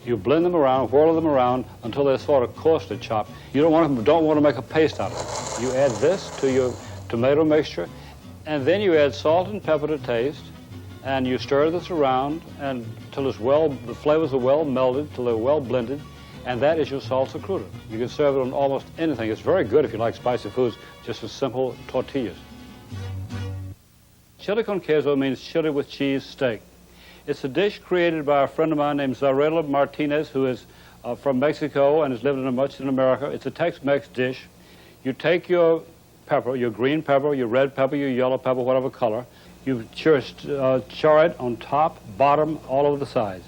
You blend them around, whirl them around until they're sort of coarsely chopped. You don't want to make a paste out of it. You add this to your tomato mixture, and then you add salt and pepper to taste, and you stir this around until the flavors are well melded, till they're well blended, and that is your salsa cruda. You can serve it on almost anything. It's very good if you like spicy foods, just with simple tortillas. Chili con queso means chili with cheese steak. It's a dish created by a friend of mine named Zarela Martinez, who is from Mexico and has lived much in America. It's a Tex-Mex dish. You take your pepper, your green pepper, your red pepper, your yellow pepper, whatever color. You char it on top, bottom, all over the sides.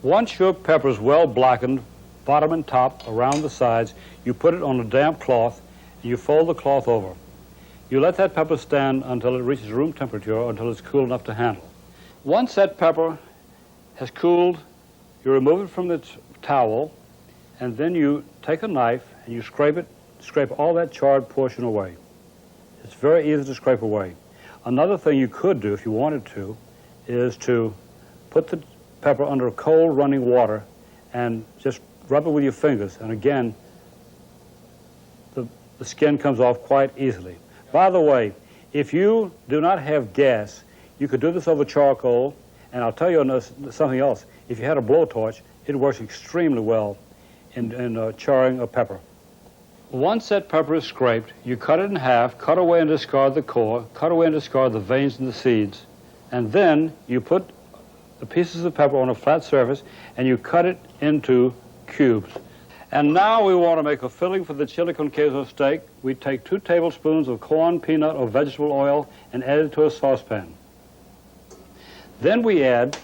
Once your pepper is well blackened, bottom and top, around the sides, you put it on a damp cloth, and you fold the cloth over. You let that pepper stand until it reaches room temperature or until it's cool enough to handle. Once that pepper has cooled, you remove it from the towel, and then you take a knife and you scrape all that charred portion away. It's very easy to scrape away. Another thing you could do if you wanted to is to put the pepper under cold running water and just rub it with your fingers, and again the skin comes off quite easily. By the way, if you do not have gas, you could do this over charcoal, and I'll tell you something else. If you had a blowtorch, it works extremely well in charring a pepper. Once that pepper is scraped, you cut it in half, cut away and discard the core, cut away and discard the veins and the seeds, and then you put the pieces of pepper on a flat surface and you cut it into cubes. And now we want to make a filling for the chili con queso steak. We take 2 tablespoons of corn, peanut, or vegetable oil and add it to a saucepan. Then we add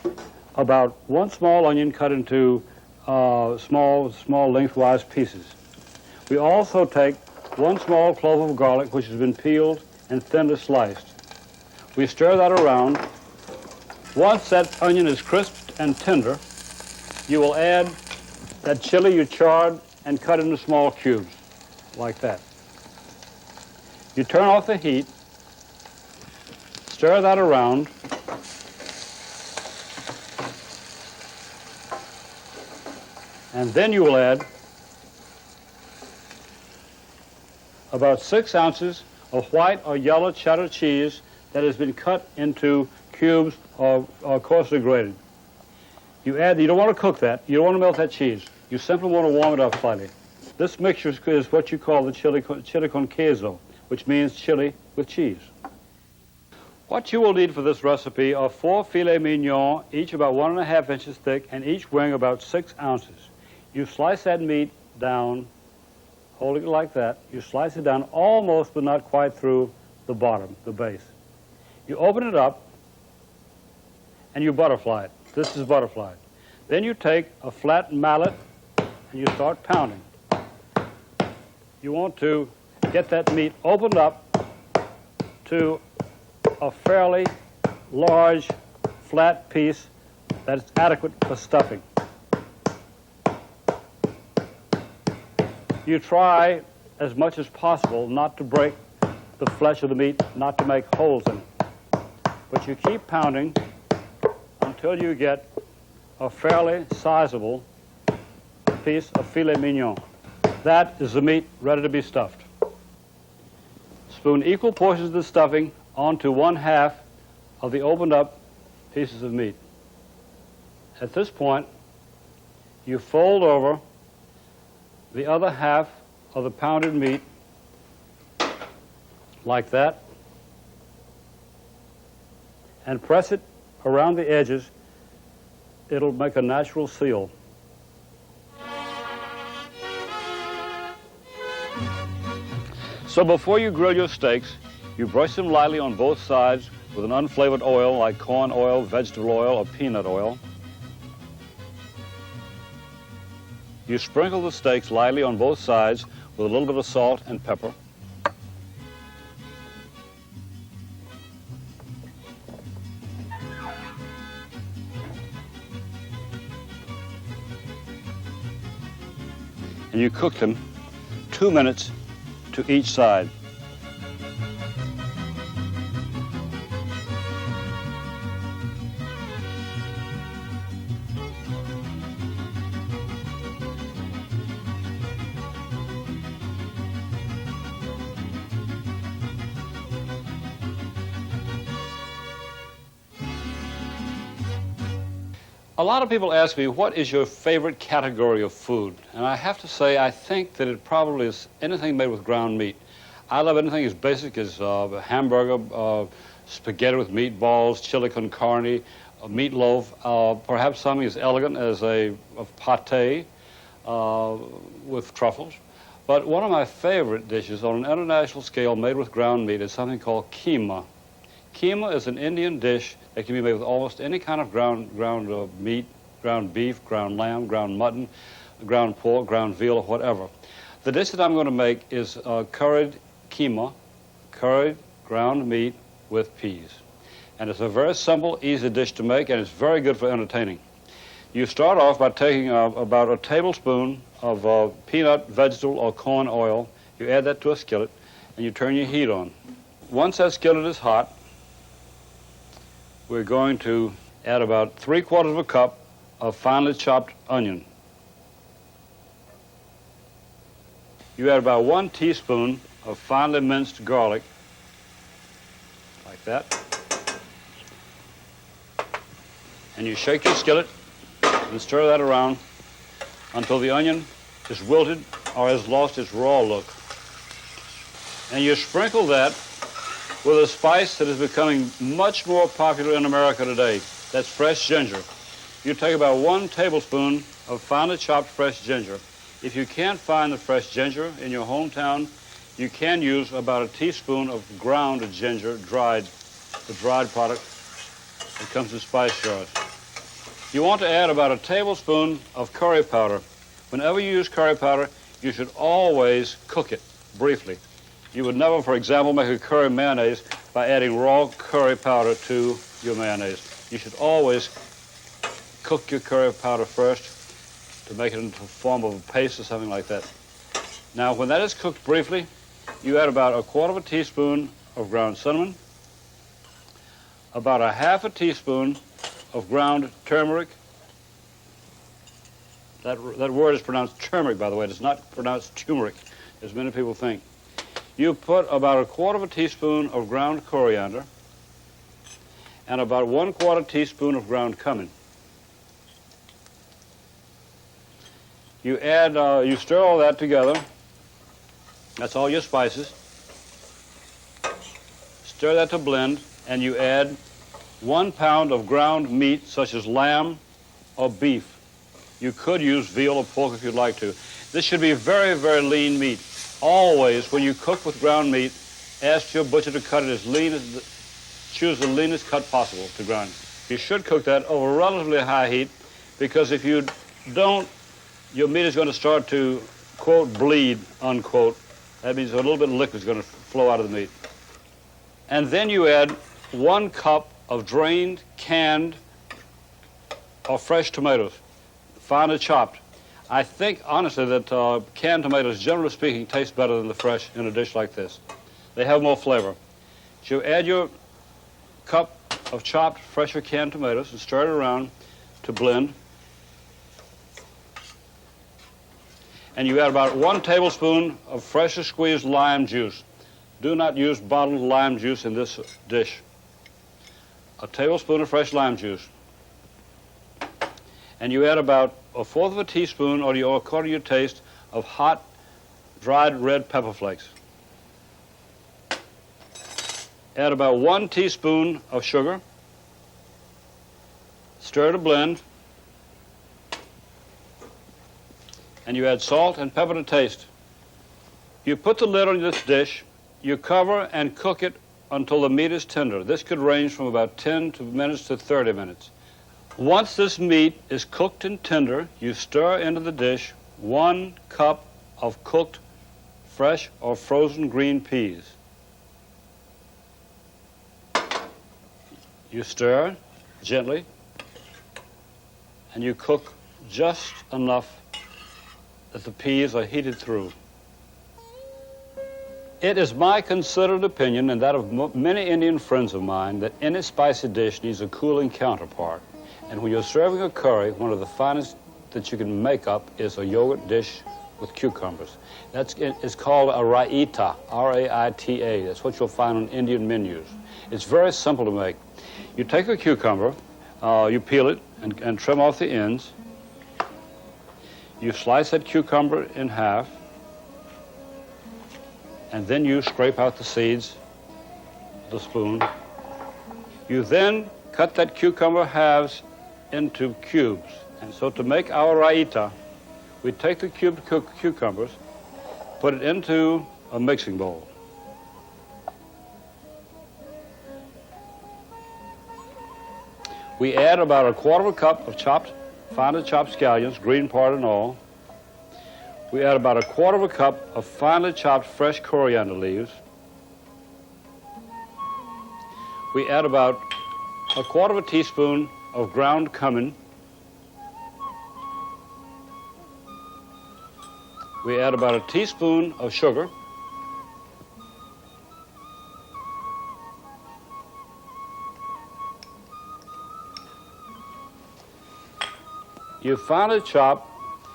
about 1 small onion cut into small lengthwise pieces. We also take 1 small clove of garlic, which has been peeled and thinly sliced. We stir that around. Once that onion is crisped and tender, you will add that chili you charred and cut into small cubes, like that. You turn off the heat, stir that around, and then you will add about 6 ounces of white or yellow cheddar cheese that has been cut into cubes or coarsely grated. You don't want to cook that. You don't want to melt that cheese. You simply want to warm it up slightly. This mixture is what you call the chili con queso, which means chili with cheese. What you will need for this recipe are 4 filet mignon, each about 1½ inches thick, and each weighing about 6 ounces. You slice that meat down, holding it like that. You slice it down almost but not quite through the bottom, the base. You open it up, and you butterfly it. This is butterflied. Then you take a flat mallet, and you start pounding. You want to get that meat opened up to a fairly large, flat piece that's adequate for stuffing. You try as much as possible not to break the flesh of the meat, not to make holes in it. But you keep pounding until you get a fairly sizable piece of filet mignon. That is the meat ready to be stuffed. Spoon equal portions of the stuffing onto 1/2 of the opened up pieces of meat. At this point, you fold over the other half of the pounded meat like that and press it around the edges. It'll make a natural seal. So before you grill your steaks, you brush them lightly on both sides with an unflavored oil like corn oil, vegetable oil, or peanut oil. You sprinkle the steaks lightly on both sides with a little bit of salt and pepper. And you cook them 2 minutes to each side. A lot of people ask me, what is your favorite category of food? And I have to say, I think that it probably is anything made with ground meat. I love anything as basic as a hamburger, spaghetti with meatballs, chili con carne, a meatloaf, perhaps something as elegant as a pate with truffles. But one of my favorite dishes on an international scale made with ground meat is something called keema. Keema is an Indian dish that can be made with almost any kind of ground meat, ground beef, ground lamb, ground mutton, ground pork, ground veal, or whatever. The dish that I'm going to make is curried keema, curried ground meat with peas. And it's a very simple, easy dish to make, and it's very good for entertaining. You start off by taking about a tablespoon of peanut, vegetable, or corn oil. You add that to a skillet, and you turn your heat on. Once that skillet is hot, we're going to add about 3/4 of a cup of finely chopped onion. You add about 1 teaspoon of finely minced garlic, like that. And you shake your skillet and stir that around until the onion is wilted or has lost its raw look. And you sprinkle that with a spice that is becoming much more popular in America today. That's fresh ginger. You take about 1 tablespoon of finely chopped fresh ginger. If you can't find the fresh ginger in your hometown, you can use about a teaspoon of ground ginger, the dried product that comes in spice jars. You want to add about a tablespoon of curry powder. Whenever you use curry powder, you should always cook it briefly. You would never, for example, make a curry mayonnaise by adding raw curry powder to your mayonnaise. You should always cook your curry powder first to make it into the form of a paste or something like that. Now, when that is cooked briefly, you add about 1/4 teaspoon of ground cinnamon, about 1/2 teaspoon of ground turmeric. That word is pronounced turmeric, by the way. It is not pronounced turmeric, as many people think. You put about 1/4 teaspoon of ground coriander, and about 1/4 teaspoon of ground cumin. You add, you stir all that together. That's all your spices. Stir that to blend, and you add 1 pound of ground meat, such as lamb or beef. You could use veal or pork if you'd like to. This should be very, very lean meat. Always, when you cook with ground meat, ask your butcher to cut it as lean as, choose the leanest cut possible to grind. You should cook that over relatively high heat, because if you don't, your meat is going to start to, quote, bleed, unquote. That means a little bit of liquid is going to flow out of the meat. And then you add 1 cup of drained, canned, or fresh tomatoes, finely chopped. I think, honestly, that canned tomatoes, generally speaking, taste better than the fresh in a dish like this. They have more flavor. So you add your cup of chopped, fresh or canned tomatoes and stir it around to blend. And you add about 1 tablespoon of freshly squeezed lime juice. Do not use bottled lime juice in this dish. A tablespoon of fresh lime juice. And you add about 1/4 teaspoon, or according to your taste, of hot, dried red pepper flakes. Add about 1 teaspoon of sugar. Stir to blend. And you add salt and pepper to taste. You put the lid on this dish, you cover and cook it until the meat is tender. This could range from about 10 minutes to 30 minutes. Once this meat is cooked and tender, you stir into the dish 1 cup of cooked fresh or frozen green peas. You stir gently, and you cook just enough that the peas are heated through. It is my considered opinion, and that of many Indian friends of mine, that any spicy dish needs a cooling counterpart. And when you're serving a curry, one of the finest that you can make up is a yogurt dish with cucumbers. It's called a raita, R-A-I-T-A. That's what you'll find on Indian menus. It's very simple to make. You take a cucumber, you peel it and trim off the ends. You slice that cucumber in half, and then you scrape out the seeds with a spoon. You then cut that cucumber halves into cubes. And so to make our raita, we take the cubed cucumbers, put it into a mixing bowl. We add about 1/4 cup of finely chopped scallions, green part and all. We add about 1/4 cup of finely chopped fresh coriander leaves. We add about 1/4 teaspoon of ground cumin. We add about 1 teaspoon of sugar. You finely chop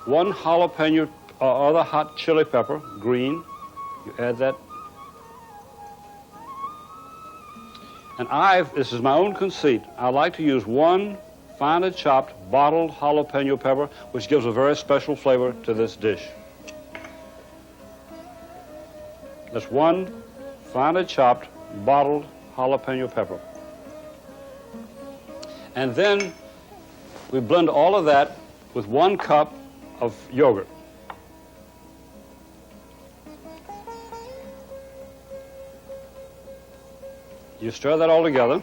1 jalapeno or other hot chili pepper, green. You add that. And this is my own conceit, I like to use 1 finely chopped bottled jalapeno pepper, which gives a very special flavor to this dish. That's 1 finely chopped bottled jalapeno pepper. And then we blend all of that with 1 cup of yogurt. You stir that all together.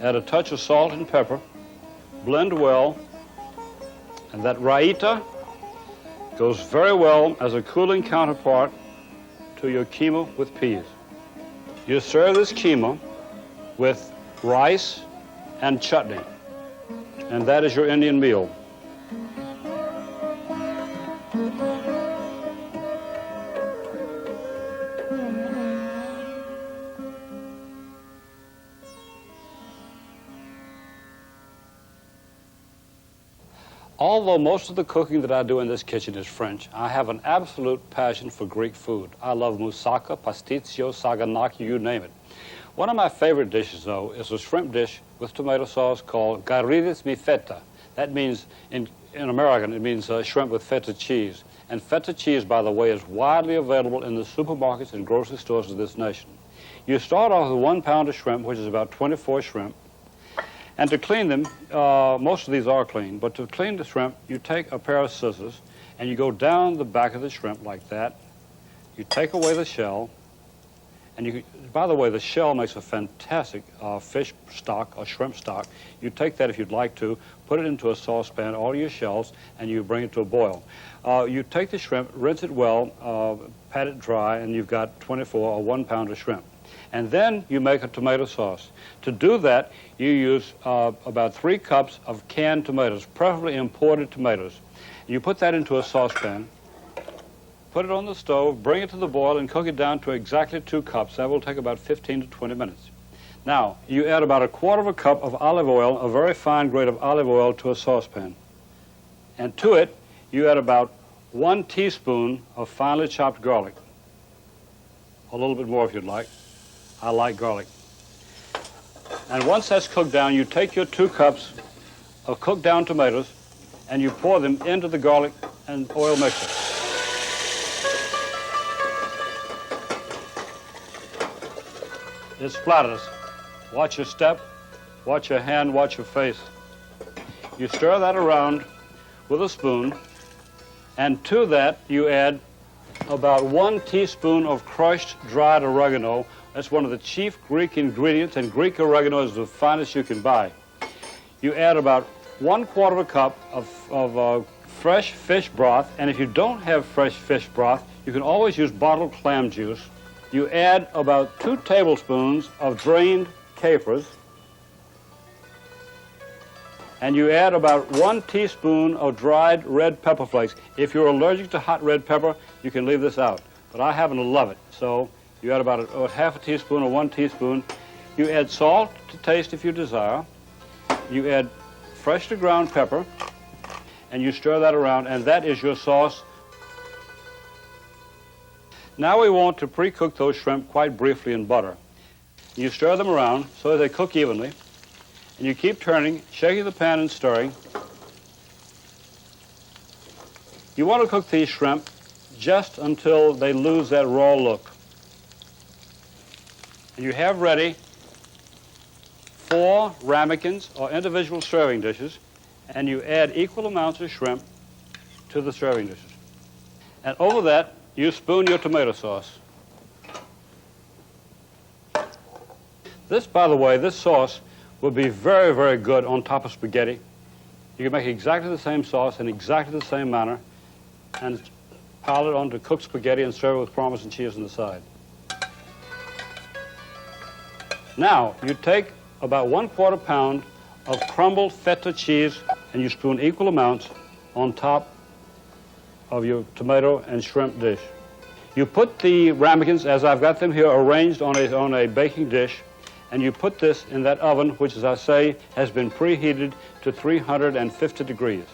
Add a touch of salt and pepper. Blend well. And that raita goes very well as a cooling counterpart to your keema with peas. You serve this keema with rice and chutney. And that is your Indian meal. Although most of the cooking that I do in this kitchen is French, I have an absolute passion for Greek food. I love moussaka, pasticcio, saganaki, you name it. One of my favorite dishes, though, is a shrimp dish with tomato sauce called garrides mi feta. That means, in American, it means shrimp with feta cheese. And feta cheese, by the way, is widely available in the supermarkets and grocery stores of this nation. You start off with 1 pound of shrimp, which is about 24 shrimp. And to clean them, most of these are clean, but to clean the shrimp, you take a pair of scissors and you go down the back of the shrimp like that. You take away the shell. And by the way, the shell makes a fantastic fish stock or shrimp stock. You take that if you'd like to, put it into a saucepan, all your shells, and you bring it to a boil. You take the shrimp, rinse it well, pat it dry, and you've got 24 or 1 pound of shrimp. And then you make a tomato sauce. To do that, you use about 3 cups of canned tomatoes, preferably imported tomatoes. You put that into a saucepan. Put it on the stove, bring it to the boil, and cook it down to exactly 2 cups. That will take about 15 to 20 minutes. Now, you add about 1/4 cup of olive oil, a very fine grade of olive oil, to a saucepan. And to it, you add about 1 teaspoon of finely chopped garlic. A little bit more if you'd like. I like garlic. And once that's cooked down, you take your 2 cups of cooked down tomatoes and you pour them into the garlic and oil mixture. It splatters. Watch your step, watch your hand, watch your face. You stir that around with a spoon, and to that you add about 1 teaspoon of crushed dried oregano. That's one of the chief Greek ingredients, and Greek oregano is the finest you can buy. You add about 1/4 cup of fresh fish broth, and if you don't have fresh fish broth, you can always use bottled clam juice. You add about 2 tablespoons of drained capers, and you add about 1 teaspoon of dried red pepper flakes. If you're allergic to hot red pepper, you can leave this out, but I happen to love it. So you add about a 1/2 teaspoon or 1 teaspoon. You add salt to taste if you desire. You add freshly ground pepper, and you stir that around, and that is your sauce. Now we want to pre-cook those shrimp quite briefly in butter. You stir them around so that they cook evenly, and you keep turning, shaking the pan and stirring. You want to cook these shrimp just until they lose that raw look. And you have ready 4 ramekins or individual serving dishes, and you add equal amounts of shrimp to the serving dishes. And over that, you spoon your tomato sauce. This, by the way, this sauce will be very, very good on top of spaghetti. You can make exactly the same sauce in exactly the same manner and pile it onto cooked spaghetti and serve it with Parmesan cheese on the side. Now, you take about 1/4 pound of crumbled feta cheese and you spoon equal amounts on top of your tomato and shrimp dish. You put the ramekins, as I've got them here, arranged on a baking dish, and you put this in that oven, which, as I say, has been preheated to 350 degrees.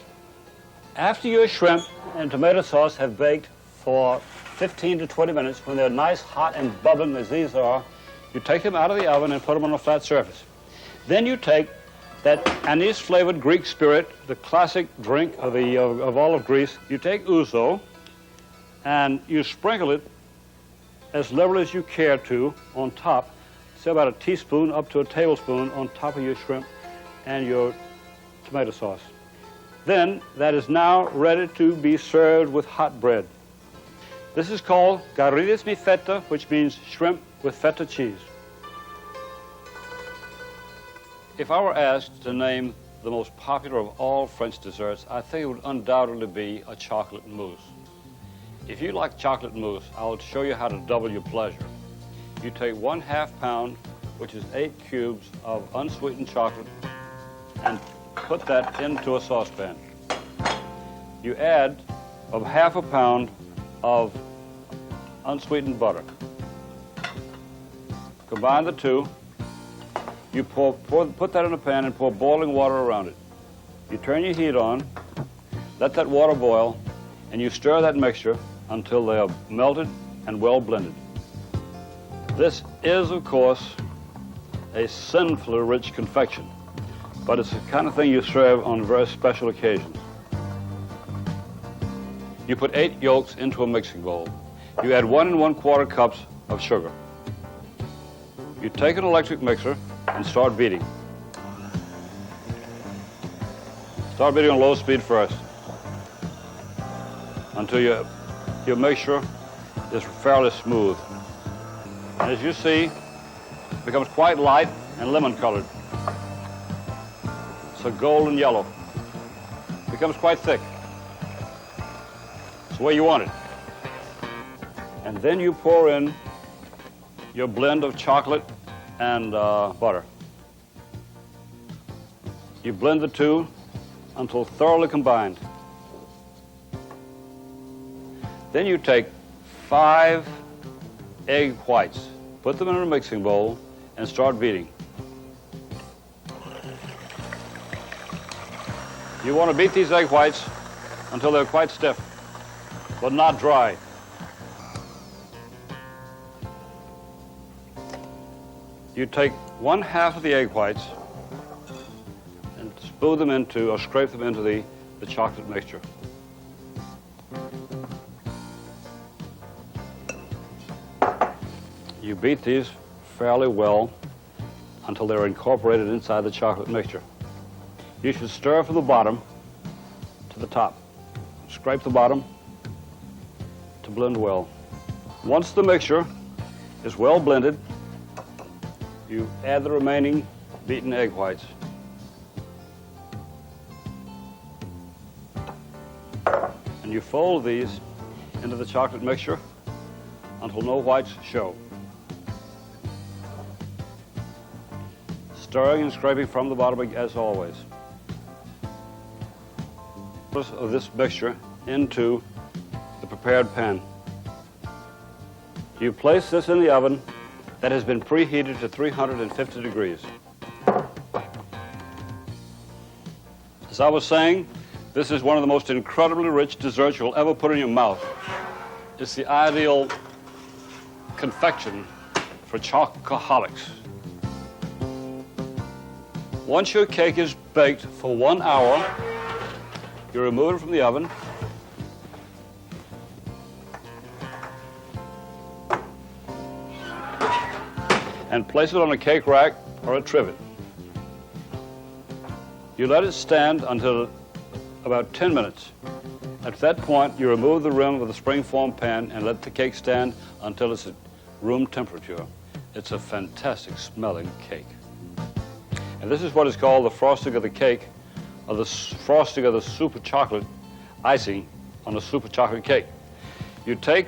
After your shrimp and tomato sauce have baked for 15 to 20 minutes, when they're nice, hot, and bubbling as these are, you take them out of the oven and put them on a flat surface. Then you take that anise-flavored Greek spirit, the classic drink of all of Greece. You take ouzo, and you sprinkle it as liberally as you care to on top, say about a teaspoon up to a tablespoon on top of your shrimp and your tomato sauce. Then that is now ready to be served with hot bread. This is called garrides mi feta, which means shrimp with feta cheese. If I were asked to name the most popular of all French desserts, I think it would undoubtedly be a chocolate mousse. If you like chocolate mousse, I'll show you how to double your pleasure. You take 1/2 pound, which is 8 cubes of unsweetened chocolate, and put that into a saucepan. You add 1/2 pound of unsweetened butter. Combine the two. You put that in a pan and pour boiling water around it. You turn your heat on, let that water boil, and you stir that mixture until they are melted and well blended. This is, of course, a sinfully rich confection, but it's the kind of thing you serve on very special occasions. You put 8 yolks into a mixing bowl. You add 1 1/4 cups of sugar. You take an electric mixer and start beating. Start beating on low speed first until your mixture is fairly smooth. And as you see, it becomes quite light and lemon-colored. It's a golden yellow. It becomes quite thick. It's the way you want it. And then you pour in your blend of chocolate and butter. You blend the two until thoroughly combined. Then you take 5 egg whites, put them in a mixing bowl, and start beating. You want to beat these egg whites until they're quite stiff, but not dry. You take 1/2 of the egg whites and spoon them into, or scrape them into the chocolate mixture. You beat these fairly well until they're incorporated inside the chocolate mixture. You should stir from the bottom to the top. Scrape the bottom to blend well. Once the mixture is well blended, you add the remaining beaten egg whites. And you fold these into the chocolate mixture until no whites show. Stirring and scraping from the bottom as always. Of this mixture into the prepared pan. You place this in the oven that has been preheated to 350 degrees. As I was saying, this is one of the most incredibly rich desserts you'll ever put in your mouth. It's the ideal confection for chocoholics. Once your cake is baked for 1 hour, you remove it from the oven. And place it on a cake rack or a trivet. You let it stand until about 10 minutes. At that point, you remove the rim of the spring-form pan and let the cake stand until it's at room temperature. It's a fantastic smelling cake. And this is what is called the frosting of the cake, or the frosting of the super chocolate icing on the super chocolate cake. You take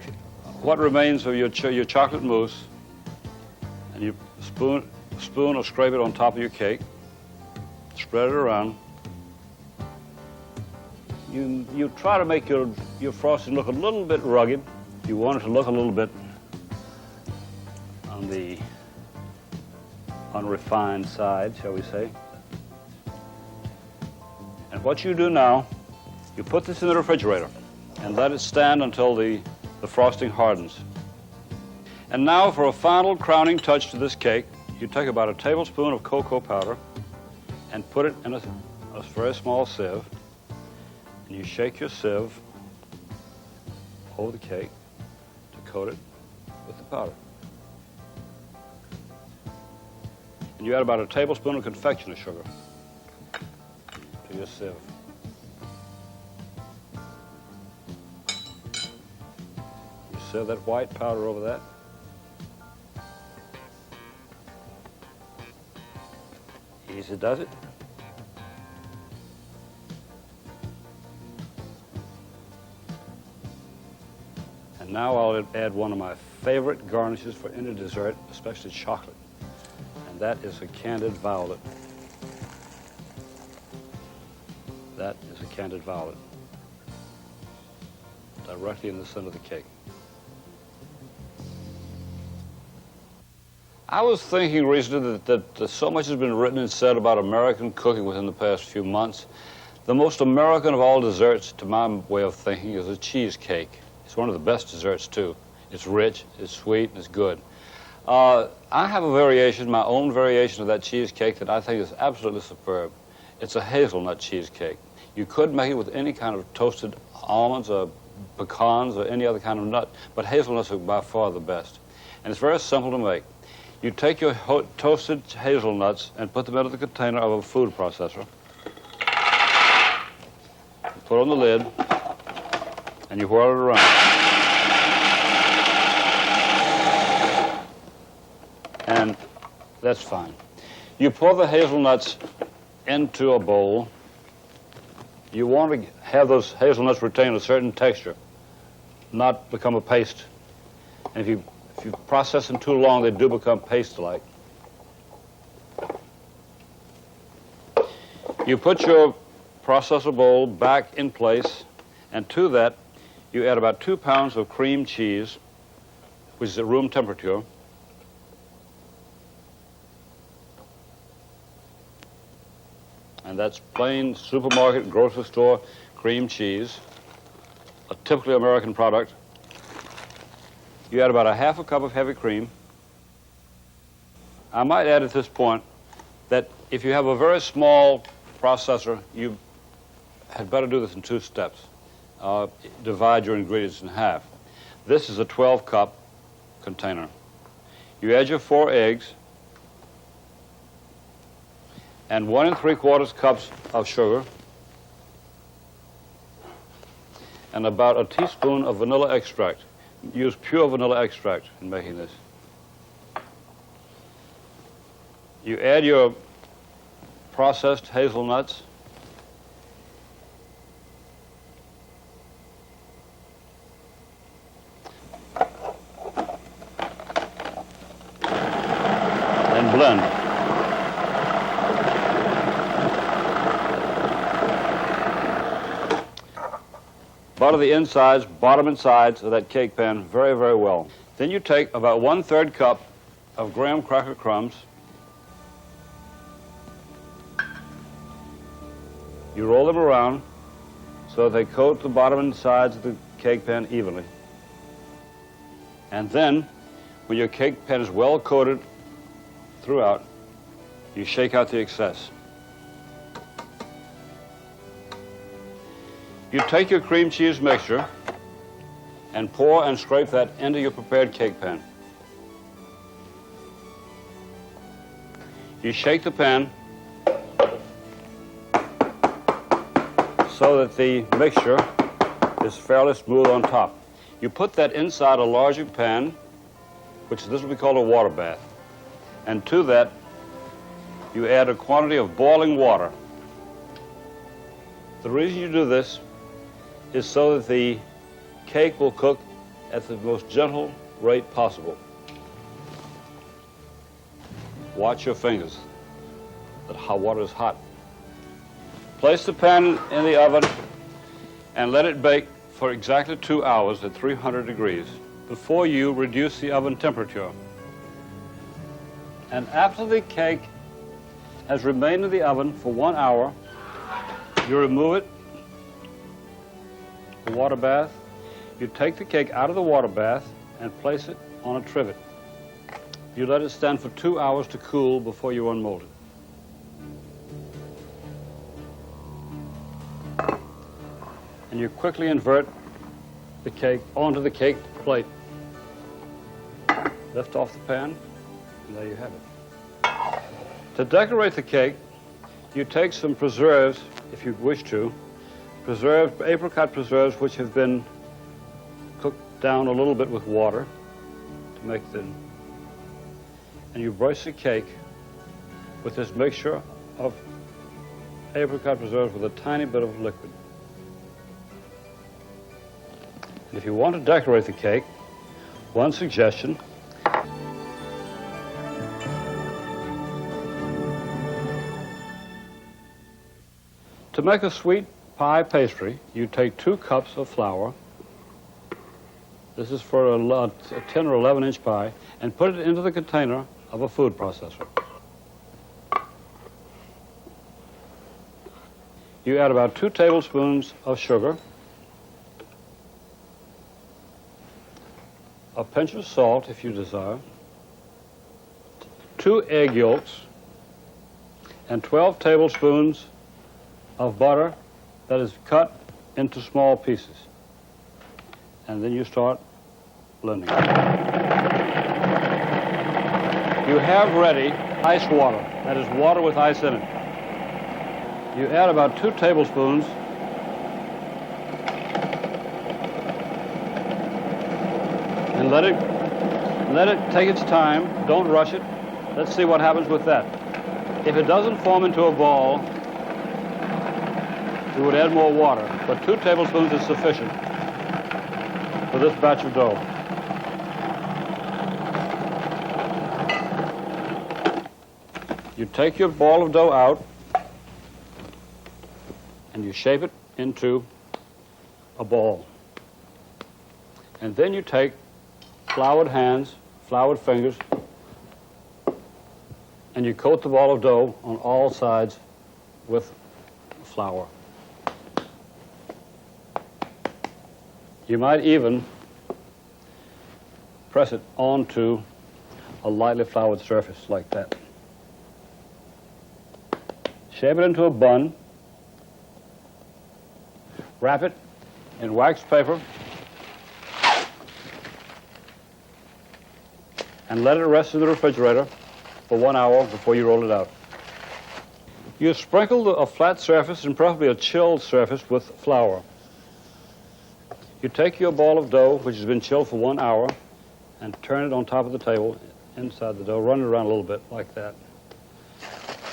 what remains of your chocolate mousse and you spoon or scrape it on top of your cake, spread it around. You try to make your frosting look a little bit rugged. You want it to look a little bit on the unrefined side, shall we say. And what you do now, you put this in the refrigerator and let it stand until the frosting hardens. And now for a final crowning touch to this cake, you take about a tablespoon of cocoa powder and put it in a very small sieve. And you shake your sieve over the cake to coat it with the powder. And you add about a tablespoon of confectioner sugar to your sieve. You sieve that white powder over that. Easy does it. And now I'll add one of my favorite garnishes for any dessert, especially chocolate. And that is a candied violet. That is a candied violet. Directly in the center of the cake. I was thinking recently that so much has been written and said about American cooking within the past few months. The most American of all desserts, to my way of thinking, is a cheesecake. It's one of the best desserts, too. It's rich, it's sweet, and it's good. I have a variation, my own variation of that cheesecake that I think is absolutely superb. It's a hazelnut cheesecake. You could make it with any kind of toasted almonds or pecans or any other kind of nut, but hazelnuts are by far the best. And it's very simple to make. You take your toasted hazelnuts and put them into the container of a food processor. You put on the lid, and you whirl it around. And that's fine. You pour the hazelnuts into a bowl. You want to have those hazelnuts retain a certain texture, not become a paste. And if you process them too long, they do become paste-like. You put your processor bowl back in place, and to that, you add about 2 pounds of cream cheese, which is at room temperature. And that's plain supermarket, grocery store cream cheese, a typically American product. You add about 1/2 cup of heavy cream. I might add at this point that if you have a very small processor, you had better do this in 2 steps. Divide your ingredients in half. This is a 12-cup container. You add your 4 eggs and 1 3/4 cups of sugar and about a teaspoon of vanilla extract. Use pure vanilla extract in making this. You add your processed hazelnuts. And blend. Butter the insides, bottom and sides of that cake pan very, very well. Then you take about 1/3 cup of graham cracker crumbs. You roll them around so they coat the bottom and sides of the cake pan evenly. And then, when your cake pan is well coated throughout, you shake out the excess. You take your cream cheese mixture and pour and scrape that into your prepared cake pan. You shake the pan so that the mixture is fairly smooth on top. You put that inside a larger pan, which this will be called a water bath. And to that, you add a quantity of boiling water. The reason you do this is so that the cake will cook at the most gentle rate possible. Watch your fingers. That hot water is hot. Place the pan in the oven and let it bake for exactly 2 hours at 300 degrees before you reduce the oven temperature. And after the cake has remained in the oven for 1 hour, you remove it, the water bath. You take the cake out of the water bath and place it on a trivet. You let it stand for 2 hours to cool before you unmold it. And you quickly invert the cake onto the cake plate. Lift off the pan, and there you have it. To decorate the cake, you take some preserves, if you wish to, apricot preserves which have been cooked down a little bit with water to make them. And you brush the cake with this mixture of apricot preserves with a tiny bit of liquid. And if you want to decorate the cake, one suggestion: to make a sweet pie pastry, you take 2 cups of flour. This is for a 10 or 11-inch pie, and put it into the container of a food processor. You add about 2 tablespoons of sugar, a pinch of salt if you desire, 2 egg yolks and 12 tablespoons of butter that is cut into small pieces. And then you start blending. You have ready ice water, that is water with ice in it. You add about 2 tablespoons and let it take its time. Don't rush it. Let's see what happens with that. If it doesn't form into a ball, we would add more water, but 2 tablespoons is sufficient for this batch of dough. You take your ball of dough out and you shape it into a ball. And then you take floured hands, floured fingers, and you coat the ball of dough on all sides with flour. You might even press it onto a lightly floured surface like that. Shape it into a bun. Wrap it in wax paper and let it rest in the refrigerator for 1 hour before you roll it out. You sprinkle a flat surface and preferably a chilled surface with flour. You take your ball of dough, which has been chilled for 1 hour, and turn it on top of the table inside the dough. Run it around a little bit like that.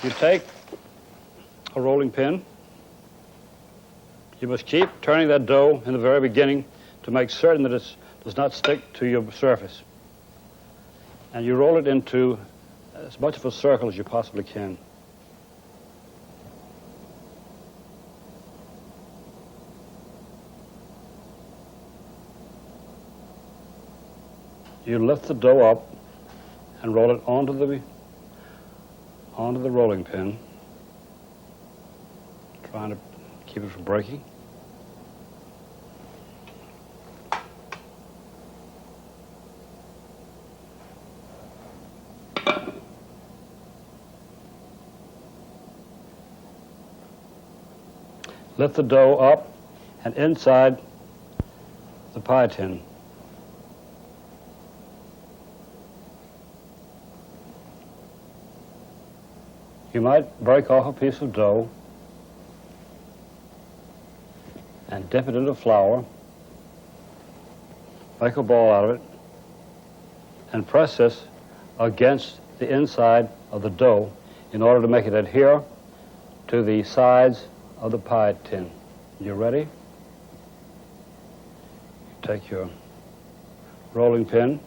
You take a rolling pin. You must keep turning that dough in the very beginning to make certain that it does not stick to your surface. And you roll it into as much of a circle as you possibly can. You lift the dough up and roll it onto the rolling pin, trying to keep it from breaking. Lift the dough up and inside the pie tin. You might break off a piece of dough and dip it into flour, make a ball out of it, and press this against the inside of the dough in order to make it adhere to the sides of the pie tin. You ready? You take your rolling pin,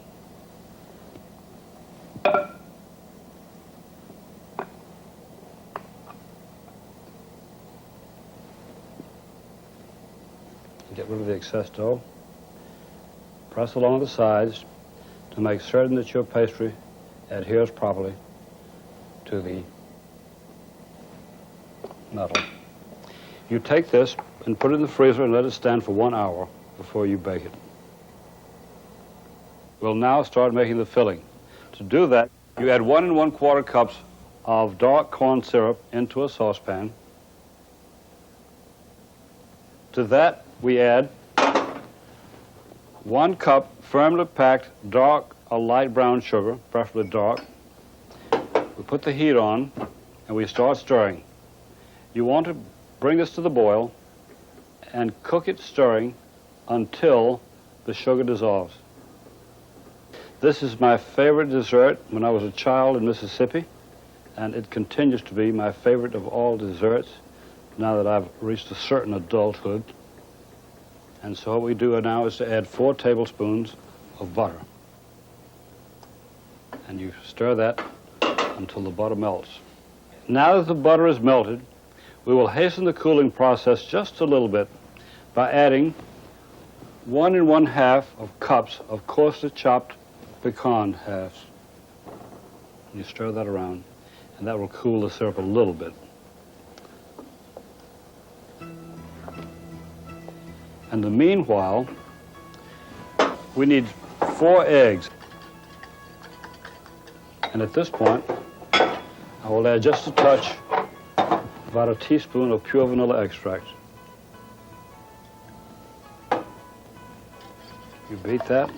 get rid of the excess dough, press along the sides to make certain that your pastry adheres properly to the metal. You take this and put it in the freezer and let it stand for 1 hour before you bake it. We'll now start making the filling. To do that, you add 1 1/4 cups of dark corn syrup into a saucepan. To that, we add 1 cup firmly packed dark or light brown sugar, preferably dark. We put the heat on and we start stirring. You want to bring this to the boil and cook it stirring until the sugar dissolves. This is my favorite dessert when I was a child in Mississippi, and it continues to be my favorite of all desserts now that I've reached a certain adulthood. And so what we do now is to add 4 tablespoons of butter. And you stir that until the butter melts. Now that the butter is melted, we will hasten the cooling process just a little bit by adding 1 1/2 cups of coarsely chopped pecan halves. You stir that around, and that will cool the syrup a little bit. And in the meanwhile, we need 4 eggs. And at this point, I will add just a touch, about a teaspoon of pure vanilla extract. You beat that.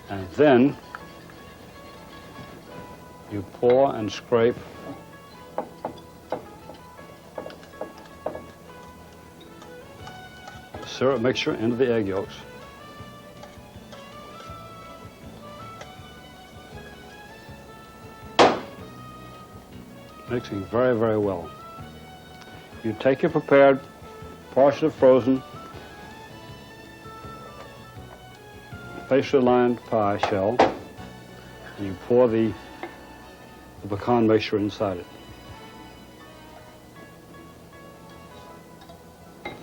And then you pour and scrape the syrup mixture into the egg yolks. Mixing very, very well. You take your prepared, partially frozen, pastry-lined pie shell, and you pour the pecan mixture inside it.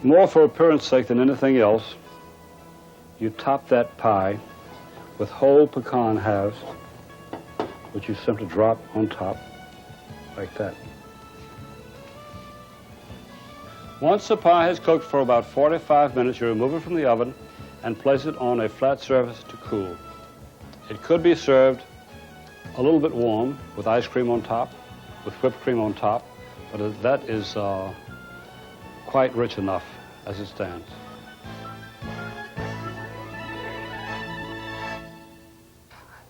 More for appearance sake than anything else, you top that pie with whole pecan halves, which you simply drop on top, like that. Once the pie has cooked for about 45 minutes, you remove it from the oven and place it on a flat surface to cool. It could be served a little bit warm with ice cream on top, with whipped cream on top, but that is quite rich enough as it stands.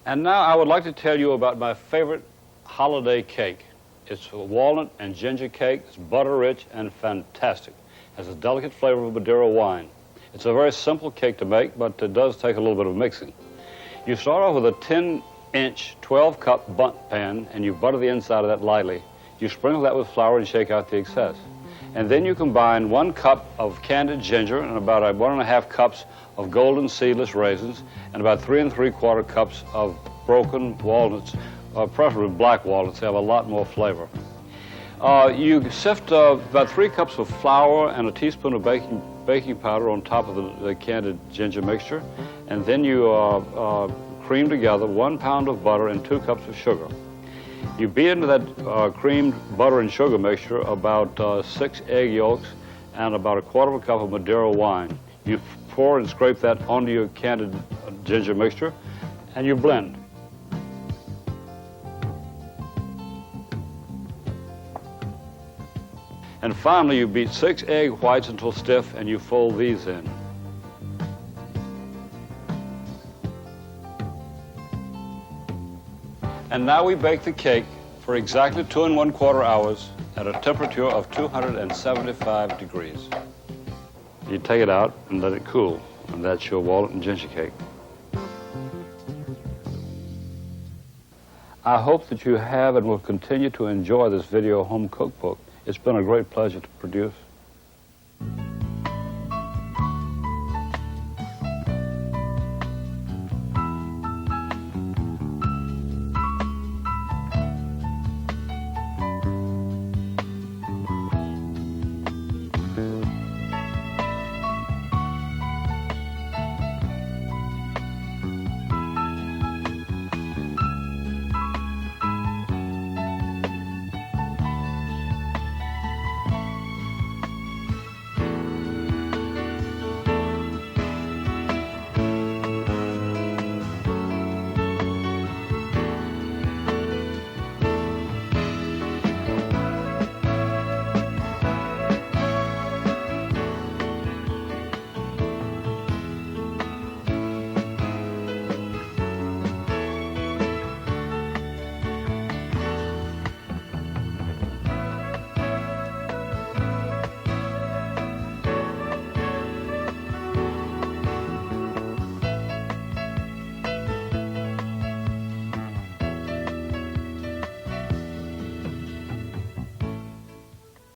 And now I would like to tell you about my favorite holiday cake. It's a walnut and ginger cake. It's butter rich and fantastic. It has a delicate flavor of Madeira wine. It's a very simple cake to make, but it does take a little bit of mixing. You start off with a 10-inch, 12-cup bundt pan, and you butter the inside of that lightly. You sprinkle that with flour and shake out the excess. And then you combine 1 cup of candied ginger and about 1.5 cups of golden seedless raisins and about 3 3/4 cups of broken walnuts, preferably black walnuts. They have a lot more flavor. You sift about 3 cups of flour and a teaspoon of baking powder on top of the candied ginger mixture, and then you cream together 1 pound of butter and 2 cups of sugar. You beat into that creamed butter and sugar mixture about 6 egg yolks and about 1/4 cup of Madeira wine. You pour and scrape that onto your candied ginger mixture, and you blend. And finally, you beat 6 egg whites until stiff, and you fold these in. And now we bake the cake for exactly 2 1/4 hours at a temperature of 275 degrees. You take it out and let it cool, and that's your walnut and ginger cake. I hope that you have and will continue to enjoy this video home cookbook. It's been a great pleasure to produce.